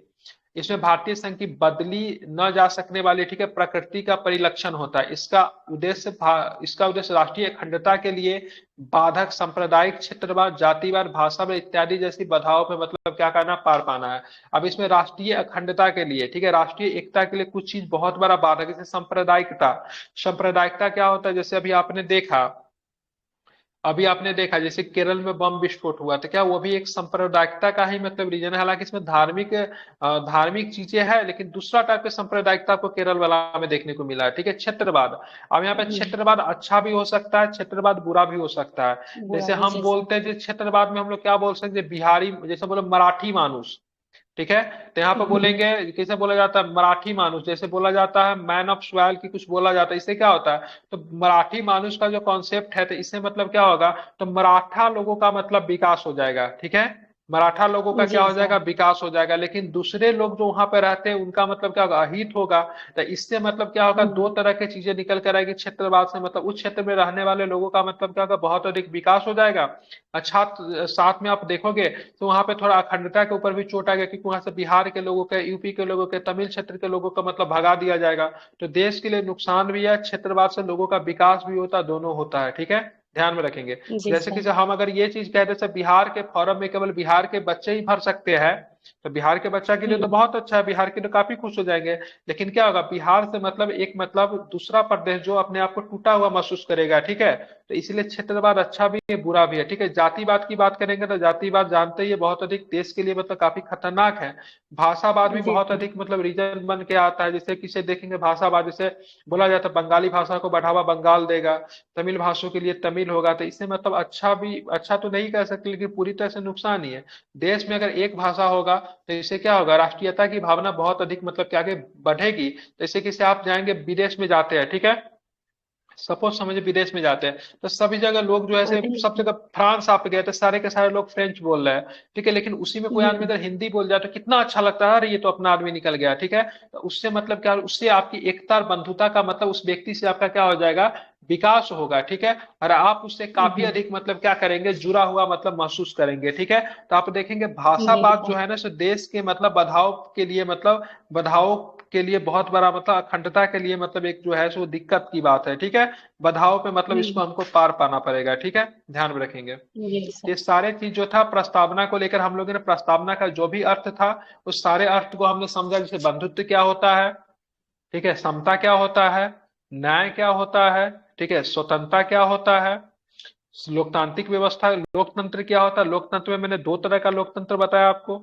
इसमें भारतीय संघ की बदली न जा सकने वाली ठीक है प्रकृति का परिलक्षण होता है। इसका उद्देश्य राष्ट्रीय अखंडता के लिए बाधक सांप्रदायिक, क्षेत्रवाद, जातिवाद, भाषावाद इत्यादि जैसी बाधाओं पे मतलब क्या करना, पार पाना है। अब इसमें राष्ट्रीय अखंडता के लिए ठीक है, राष्ट्रीय एकता के लिए कुछ चीज बहुत बड़ा बाधक, जैसे सांप्रदायिकता। सांप्रदायिकता क्या होता है, जैसे अभी आपने देखा जैसे केरल में बम विस्फोट हुआ, तो क्या वो भी एक सांप्रदायिकता का ही मतलब रीजन है। हालांकि इसमें धार्मिक चीजें हैं, लेकिन दूसरा टाइप के सांप्रदायिकता को केरल वाला में देखने को मिला है। ठीक है, क्षेत्रवाद। अब यहाँ पे क्षेत्रवाद अच्छा भी हो सकता है, क्षेत्रवाद बुरा भी हो सकता है। बुरा जैसे भी हम हो बोलते सकता हैं, क्षेत्रवाद में हम लोग क्या बोल सकते हैं, बिहारी, जैसे बोलो मराठी मानुस। ठीक है, तो यहाँ पर है। बोलेंगे, कैसे बोला जाता है, मराठी मानुस, जैसे बोला जाता है मैन ऑफ सॉइल की कुछ बोला जाता है, इससे क्या होता है, तो मराठी मानुस का जो कॉन्सेप्ट है, तो इससे मतलब क्या होगा, तो मराठा लोगों का मतलब विकास हो जाएगा। ठीक है, मराठा लोगों का क्या जी हो जाएगा, सर। विकास हो जाएगा, लेकिन दूसरे लोग जो वहां पे रहते हैं उनका मतलब क्या होगा, अहित होगा। तो इससे मतलब क्या होगा, दो तरह की चीजें निकल कर आएगी क्षेत्रवाद से, मतलब उस क्षेत्र में रहने वाले लोगों का मतलब क्या होगा, बहुत अधिक विकास हो जाएगा। अच्छा, साथ में आप देखोगे तो वहां पे थोड़ा अखंडता के ऊपर भी चोट आ गया, क्योंकि वहां से बिहार के लोगों के, यूपी के लोगों के, तमिल क्षेत्र के लोगों का मतलब भगा दिया जाएगा। तो देश के लिए नुकसान भी है, क्षेत्रवाद से लोगों का विकास भी होता है, दोनों होता है। ठीक है, ध्यान में रखेंगे। जी जैसे कि सर। हम अगर ये चीज कहते हैं बिहार के फॉर्म में केवल बिहार के बच्चे ही भर सकते हैं, तो बिहार के बच्चा के लिए तो बहुत अच्छा है, बिहार के लिए काफी खुश हो जाएंगे। लेकिन क्या होगा, बिहार से मतलब एक मतलब दूसरा प्रदेश जो अपने आप को टूटा हुआ महसूस करेगा। ठीक है, तो इसलिए क्षेत्रवाद अच्छा भी है, बुरा भी है। ठीक है, जातिवाद की बात करेंगे तो जातिवाद जानते ही है, बहुत अधिक देश के लिए मतलब काफी खतरनाक है। भाषावाद भी जी बहुत सर। अधिक मतलब रीजन बन के आता है, जैसे किसे देखेंगे भाषावाद, जैसे बोला जाता है बंगाली भाषा को बढ़ावा बंगाल देगा, तमिल भाषाओं के लिए तमिल होगा, तो इससे मतलब अच्छा तो नहीं कह सकते, लेकिन पूरी तरह से नुकसान ही है। देश में अगर एक भाषा होगा तो इससे क्या होगा, राष्ट्रीयता की भावना बहुत अधिक मतलब क्या आगे बढ़ेगी। जैसे कि आप जाएंगे विदेश में जाते हैं, ठीक है, सपोज समझिए विदेश में जाते हैं, तो सभी जगह लोग जो है सब जगह, फ्रांस आप गए तो सारे के सारे लोग फ्रेंच बोल रहे हैं। ठीक है, लेकिन उसी में कोई आदमी अगर हिंदी बोल जाए तो कितना अच्छा लगता है, अरे ये तो अपना आदमी निकल गया। ठीक है, तो उससे मतलब क्या, उससे आपकी एकता और बंधुता का मतलब उस व्यक्ति से आपका क्या हो जाएगा, विकास होगा। ठीक है, और आप उससे काफी अधिक मतलब क्या करेंगे, जुड़ा हुआ मतलब महसूस करेंगे। ठीक है, तो आप देखेंगे जी भाषावाद जो सर। है ना, सो देश के मतलब बधाव के लिए बहुत बड़ा मतलब अखंडता के लिए मतलब एक जो है सो दिक्कत की बात है। ठीक है, बाधाओं पे मतलब इसको हमको पार पाना पड़ेगा। ठीक है, ध्यान में रखेंगे। जी ये सर। सारे चीज जो था प्रस्तावना को लेकर, हम लोगों ने प्रस्तावना का जो भी अर्थ था उस सारे अर्थ को हमने समझा, जैसे बंधुत्व क्या होता है, ठीक है, समता क्या होता है, न्याय क्या होता है, ठीक है, स्वतंत्रता क्या होता है, लोकतांत्रिक व्यवस्था, लोकतंत्र क्या होता है। लोकतंत्र में मैंने 2 तरह का लोकतंत्र बताया आपको,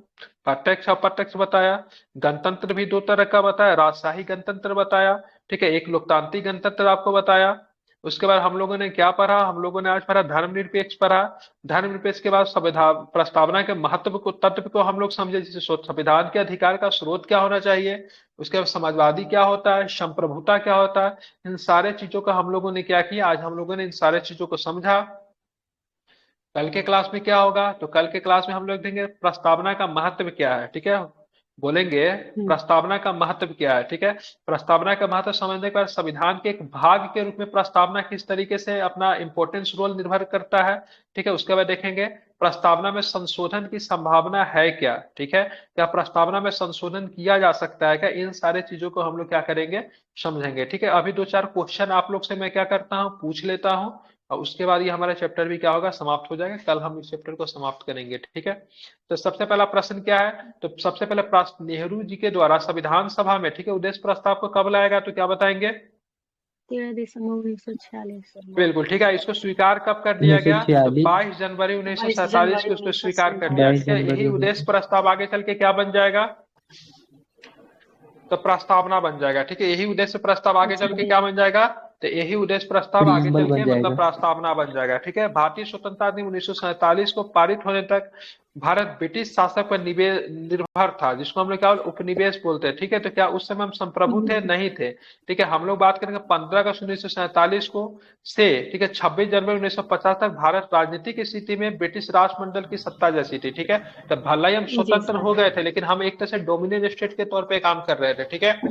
प्रत्यक्ष अप्रत्यक्ष बताया, गणतंत्र भी 2 तरह का बताया, राजशाही गणतंत्र बताया, ठीक है, एक लोकतांत्रिक गणतंत्र आपको बताया। उसके बाद हम लोगों ने क्या पढ़ा, हम लोगों ने आज पढ़ा धर्मनिरपेक्ष पढ़ा। धर्मनिरपेक्ष के बाद संविधान प्रस्तावना के महत्व को, तत्व को हम लोग समझे, जैसे संविधान के अधिकार का स्रोत क्या होना चाहिए। उसके बाद समाजवादी क्या होता है, संप्रभुता क्या होता है, इन सारे चीजों का हम लोगों ने क्या किया, आज हम लोगों ने इन सारे चीजों को समझा। कल के क्लास में क्या होगा, तो कल के क्लास में हम लोग देखेंगे प्रस्तावना का महत्व क्या है। ठीक है, बोलेंगे प्रस्तावना का महत्व क्या है। ठीक है, प्रस्तावना का महत्व समझने के बाद संविधान के एक भाग के रूप में प्रस्तावना किस तरीके से अपना इंपॉर्टेंस रोल निर्भर करता है। ठीक है, उसके बाद देखेंगे प्रस्तावना में संशोधन की संभावना है क्या। ठीक है, क्या प्रस्तावना में संशोधन किया जा सकता है क्या, इन सारे चीजों को हम लोग क्या करेंगे, समझेंगे। ठीक है, अभी 2-4 क्वेश्चन आप लोग से मैं क्या करता हूँ, पूछ लेता हूँ, और उसके बाद ये हमारा चैप्टर भी क्या होगा, समाप्त हो जाएगा। कल हम इस चैप्टर को समाप्त करेंगे। ठीक है, तो सबसे पहला प्रश्न क्या है, तो सबसे पहले प्रश्न नेहरू जी के द्वारा संविधान सभा में, ठीक है, उद्देश्य प्रस्ताव को कब लाया गया, तो क्या बताएंगे, 13 दिसंबर 1946। बिल्कुल ठीक है। इसको स्वीकार कब कर दिया गया, तो 22 जनवरी 1947 को इसको स्वीकार कर दिया। 22 ठीक है, यही जनवरी उद्देश्य प्रस्ताव आगे चल के क्या बन जाएगा, तो प्रस्तावना बन जाएगा। ठीक है, यही उद्देश्य प्रस्ताव आगे चल के क्या बन जाएगा, तो यही उद्देश्य प्रस्ताव आगे प्रियम्बल चल के बन मतलब जाएगा। प्रस्तावना बन जाएगा। ठीक है, भारतीय स्वतंत्रता अधिनियम 1947 को पारित होने तक भारत ब्रिटिश शासक पर निर्भर था, जिसको हम लोग क्या उपनिवेश बोलते हैं। ठीक है, तो क्या उस समय हम संप्रभु थे, नहीं थे। ठीक है, हम लोग बात करेंगे 15 अगस्त 1947 को से, ठीक है, 26 जनवरी 1950 तक भारत राजनीतिक स्थिति में ब्रिटिश राष्ट्रमंडल की सत्ता जैसी थी। ठीक है, तो भला ही हम स्वतंत्र हो गए थे, लेकिन हम एक तरह से डोमिनियन स्टेट के तौर पे काम कर रहे थे। ठीक है,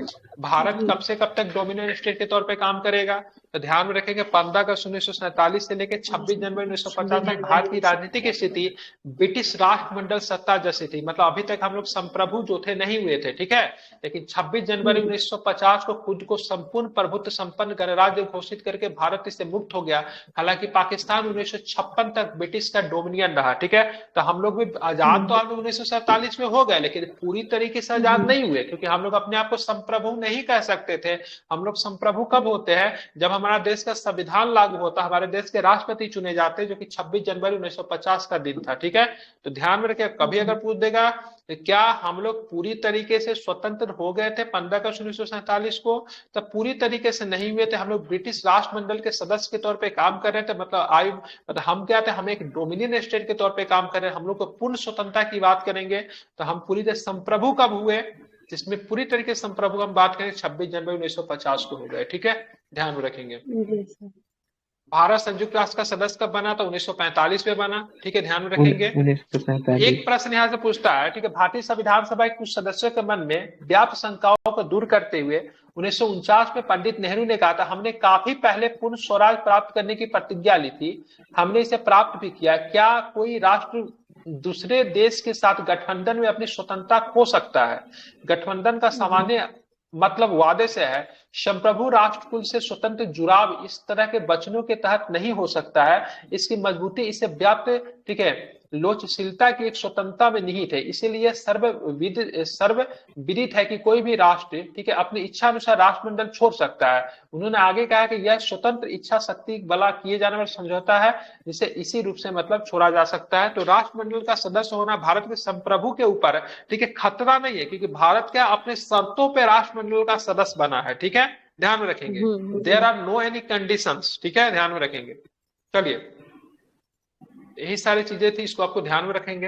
भारत कब से कब तक डोमिनियन स्टेट के तौर पे काम करेगा, तो ध्यान में रखेंगे 15 अगस्त 1947 से लेकर 26 जनवरी 1950 तक भारत की राजनीतिक स्थिति ब्रिटिश राष्ट्रमंडल सत्ता जैसी थी। मतलब अभी तक हम लोग संप्रभु जो थे नहीं हुए थे। ठीक है, लेकिन 26 जनवरी 1950 को खुद को संपूर्ण प्रभुत्व संपन्न गणराज्य घोषित करके भारत इससे मुक्त हो गया। हालांकि पाकिस्तान 1956 तक ब्रिटिश का डोमिनियन रहा। ठीक है, तो हम लोग भी आजाद तो हम लोग 1947 में हो गए, लेकिन पूरी तरीके से आजाद नहीं हुए, क्योंकि हम लोग अपने आप को संप्रभु नहीं कह सकते थे। हम लोग संप्रभु कब होते हैं, जब हमारा देश का संविधान लागू होता, हमारे देश के राष्ट्रपति चुने जाते, जो कि 26 जनवरी 1950 का दिन था। ठीक है, तो ध्यान में रखिए, कभी अगर पूछ देगा तो क्या हम लोग पूरी तरीके से स्वतंत्र हो गए थे 15 अगस्त 1947 को, तब पूरी तरीके से नहीं हुए थे। हम लोग ब्रिटिश राष्ट्रमंडल के सदस्य के तौर पे काम कर रहे थे। मतलब हम क्या थे, हम एक डोमिनियन स्टेट के तौर पे काम कर रहे हैं। हम लोग को पूर्ण स्वतंत्रता की बात करेंगे तो हम पूरी तरह संप्रभु कब हुए, जिसमें पूरी तरीके से संप्रभु हम बात करें 26 जनवरी 1950 को हो गए। ठीक है, ध्यान में रखेंगे। भारत संयुक्त राष्ट्र का सदस्य कब बना था, 1945 में बना। ठीक है, ध्यान में रखेंगे। 1945। एक प्रश्न यहाँ से पूछता है, ठीक है, भारतीय संविधान सभा के कुछ सदस्यों के मन में व्याप्त शंकाओं को दूर करते हुए 1949 में पंडित नेहरू ने कहा था, हमने काफी पहले पूर्ण स्वराज प्राप्त करने की प्रतिज्ञा ली थी, हमने इसे प्राप्त भी किया। क्या कोई राष्ट्र दूसरे देश के साथ गठबंधन में अपनी स्वतंत्रता खो सकता है? गठबंधन का सामान्य मतलब वादे से है, संप्रभु राष्ट्रकुल से स्वतंत्र जुड़ाव इस तरह के वचनों के तहत नहीं हो सकता है। इसकी मजबूती इसे व्याप्त, ठीक है, लोचशीलता की एक स्वतंत्रता में निहित है। इसीलिए सर्वविदित है कि कोई भी राष्ट्र, ठीक है, अपनी इच्छा अनुसार राष्ट्रमंडल छोड़ सकता है। उन्होंने आगे कहा कि यह स्वतंत्र इच्छा शक्ति वाला किए जाने वाला समझौता है, जिसे इसी रूप से मतलब छोड़ा जा सकता है। तो राष्ट्रमंडल का सदस्य होना भारत के संप्रभु के ऊपर, ठीक है, खतरा नहीं है, क्योंकि भारत क्या अपने शर्तों पर राष्ट्रमंडल का सदस्य बना है। ठीक है, ध्यान में रखेंगे, there are no any conditions. ठीक है, ध्यान में रखेंगे। चलिए, यही सारी चीजें थी, इसको आपको ध्यान में रखेंगे।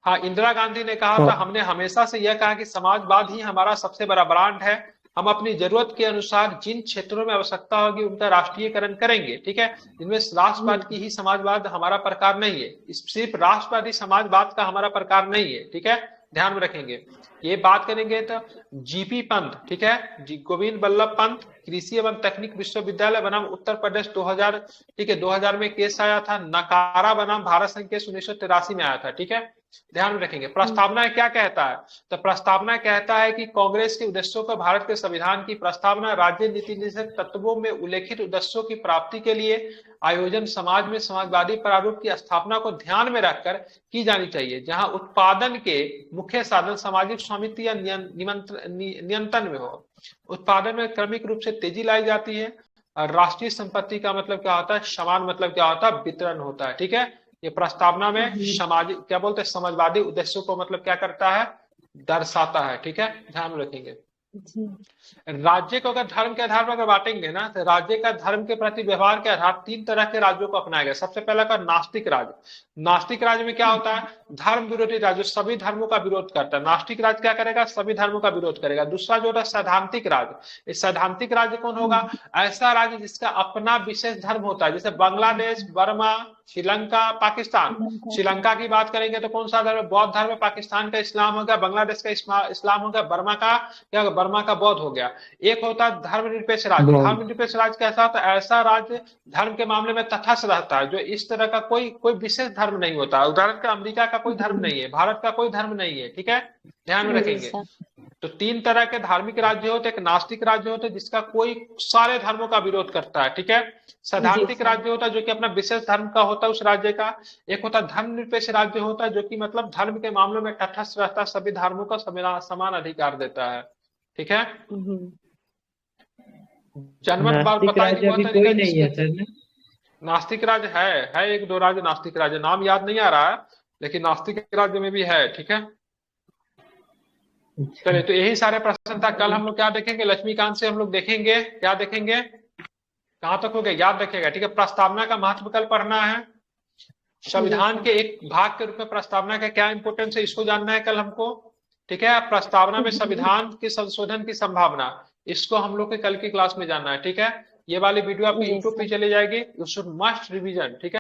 हाँ, इंदिरा गांधी ने कहा था, हमने हमेशा से यह कहा कि समाजवाद ही हमारा सबसे बड़ा ब्रांड है, हम अपनी जरूरत के अनुसार जिन क्षेत्रों में आवश्यकता होगी उनका राष्ट्रीयकरण करेंगे। ठीक है, इनमें राष्ट्रवाद की ही समाजवाद हमारा प्रकार नहीं है, सिर्फ राष्ट्रवादी समाजवाद का हमारा प्रकार नहीं है। ठीक है, ध्यान में रखेंगे। ये बात करेंगे तो जीपी पंत, ठीक है, गोविंद बल्लभ पंत, कृषि एवं तकनीक विश्वविद्यालय बनाम उत्तर प्रदेश 2000, ठीक है, 2000 में केस आया था। नकारा बनाम भारत संघ केस 1983 में आया था। ठीक है, ध्यान में रखेंगे। प्रस्तावना क्या कहता है, तो प्रस्तावना कहता है कि कांग्रेस के उद्देश्यों को भारत के संविधान की प्रस्तावना राज्य नीति निर्देशक तत्वों में उल्लेखित उद्देश्यों की प्राप्ति के लिए आयोजन समाज में समाजवादी प्रारूप की स्थापना को ध्यान में रखकर की जानी चाहिए, जहां उत्पादन के मुख्य साधन सामाजिक स्वामित्व या नियंत्रण में हो। उत्पादन में क्रमिक रूप से तेजी लाई जाती है। और राष्ट्रीय संपत्ति का मतलब क्या होता है, समान मतलब क्या होता है, वितरण होता है। ठीक है, ये प्रस्तावना में सामाजिक क्या बोलते हैं, समाजवादी उद्देश्यों को मतलब क्या करता है, दर्शाता है। ठीक है, ध्यान में रखेंगे। जी। राज्य को अगर धर्म के आधार पर अगर बांटेंगे ना, तो राज्य का धर्म के प्रति व्यवहार के आधार 3 तरह के राज्यों को अपनाया गया। सबसे पहला का नास्तिक राज्य। नास्तिक राज्य में क्या होता है? धर्म विरोधी राज्य, सभी धर्मों का विरोध करता है। नास्तिक राज्य क्या करेगा? सभी धर्मों का विरोध करेगा। दूसरा जो होता है सैद्धांतिक राज्य। इस सैद्धांतिक राज्य कौन होगा? ऐसा राज्य जिसका अपना विशेष धर्म होता है, जैसे बांग्लादेश, बर्मा, श्रीलंका, पाकिस्तान। श्रीलंका की बात करेंगे तो कौन सा धर्म? बौद्ध धर्म है। पाकिस्तान का इस्लाम हो गया, बांग्लादेश का इस्लाम हो गया, बर्मा का क्या होगा? बर्मा का बौद्ध हो गया। एक होता है धर्मनिरपेक्ष राज्य। धर्मनिरपेक्ष राज्य कैसा होता है? ऐसा राज्य धर्म के मामले में तटस्थ रहता है, जो इस तरह का कोई विशेष धर्म नहीं होता। उदाहरण का अमेरिका का कोई धर्म नहीं है, भारत का कोई धर्म नहीं है, ठीक है, ध्यान में रखेंगे। तो 3 तरह के धार्मिक राज्य होते हैं। एक नास्तिक राज्य होता है जिसका कोई सारे धर्मों का विरोध करता है, ठीक है। सैद्धांतिक राज्य होता है जो कि अपना विशेष धर्म का होता है उस राज्य का। एक होता है धर्मनिरपेक्ष राज्य होता है जो कि मतलब धर्म के मामलों में तटस्थ रहता है, सभी धर्मों का समान अधिकार देता है, ठीक है। जनमत नास्तिक बताने राज्य बहुत अभी तरीका कोई नहीं है सर ना? नास्तिक राज्य है 1-2 राज्य नास्तिक राज्य, नाम याद नहीं आ रहा है, लेकिन नास्तिक राज्य में भी है, ठीक है। चलिए, तो यही सारे प्रश्न था। कल हम लोग क्या देखेंगे? लक्ष्मीकांत से हम लोग देखेंगे, क्या देखेंगे, कहां तक हो गया याद रखिएगा, ठीक है। प्रस्तावना का महत्व कल पढ़ना है। संविधान के एक भाग के रूप में प्रस्तावना का क्या इंपोर्टेंस है, इसको जानना है कल हमको, ठीक है। प्रस्तावना में संविधान के संशोधन की संभावना, इसको हम लोग के कल की क्लास में जानना है, ठीक है। ये वाली वीडियो आपको यूट्यूब पे चली जाएगी, यू शुड मस्ट रिवीजन, ठीक है।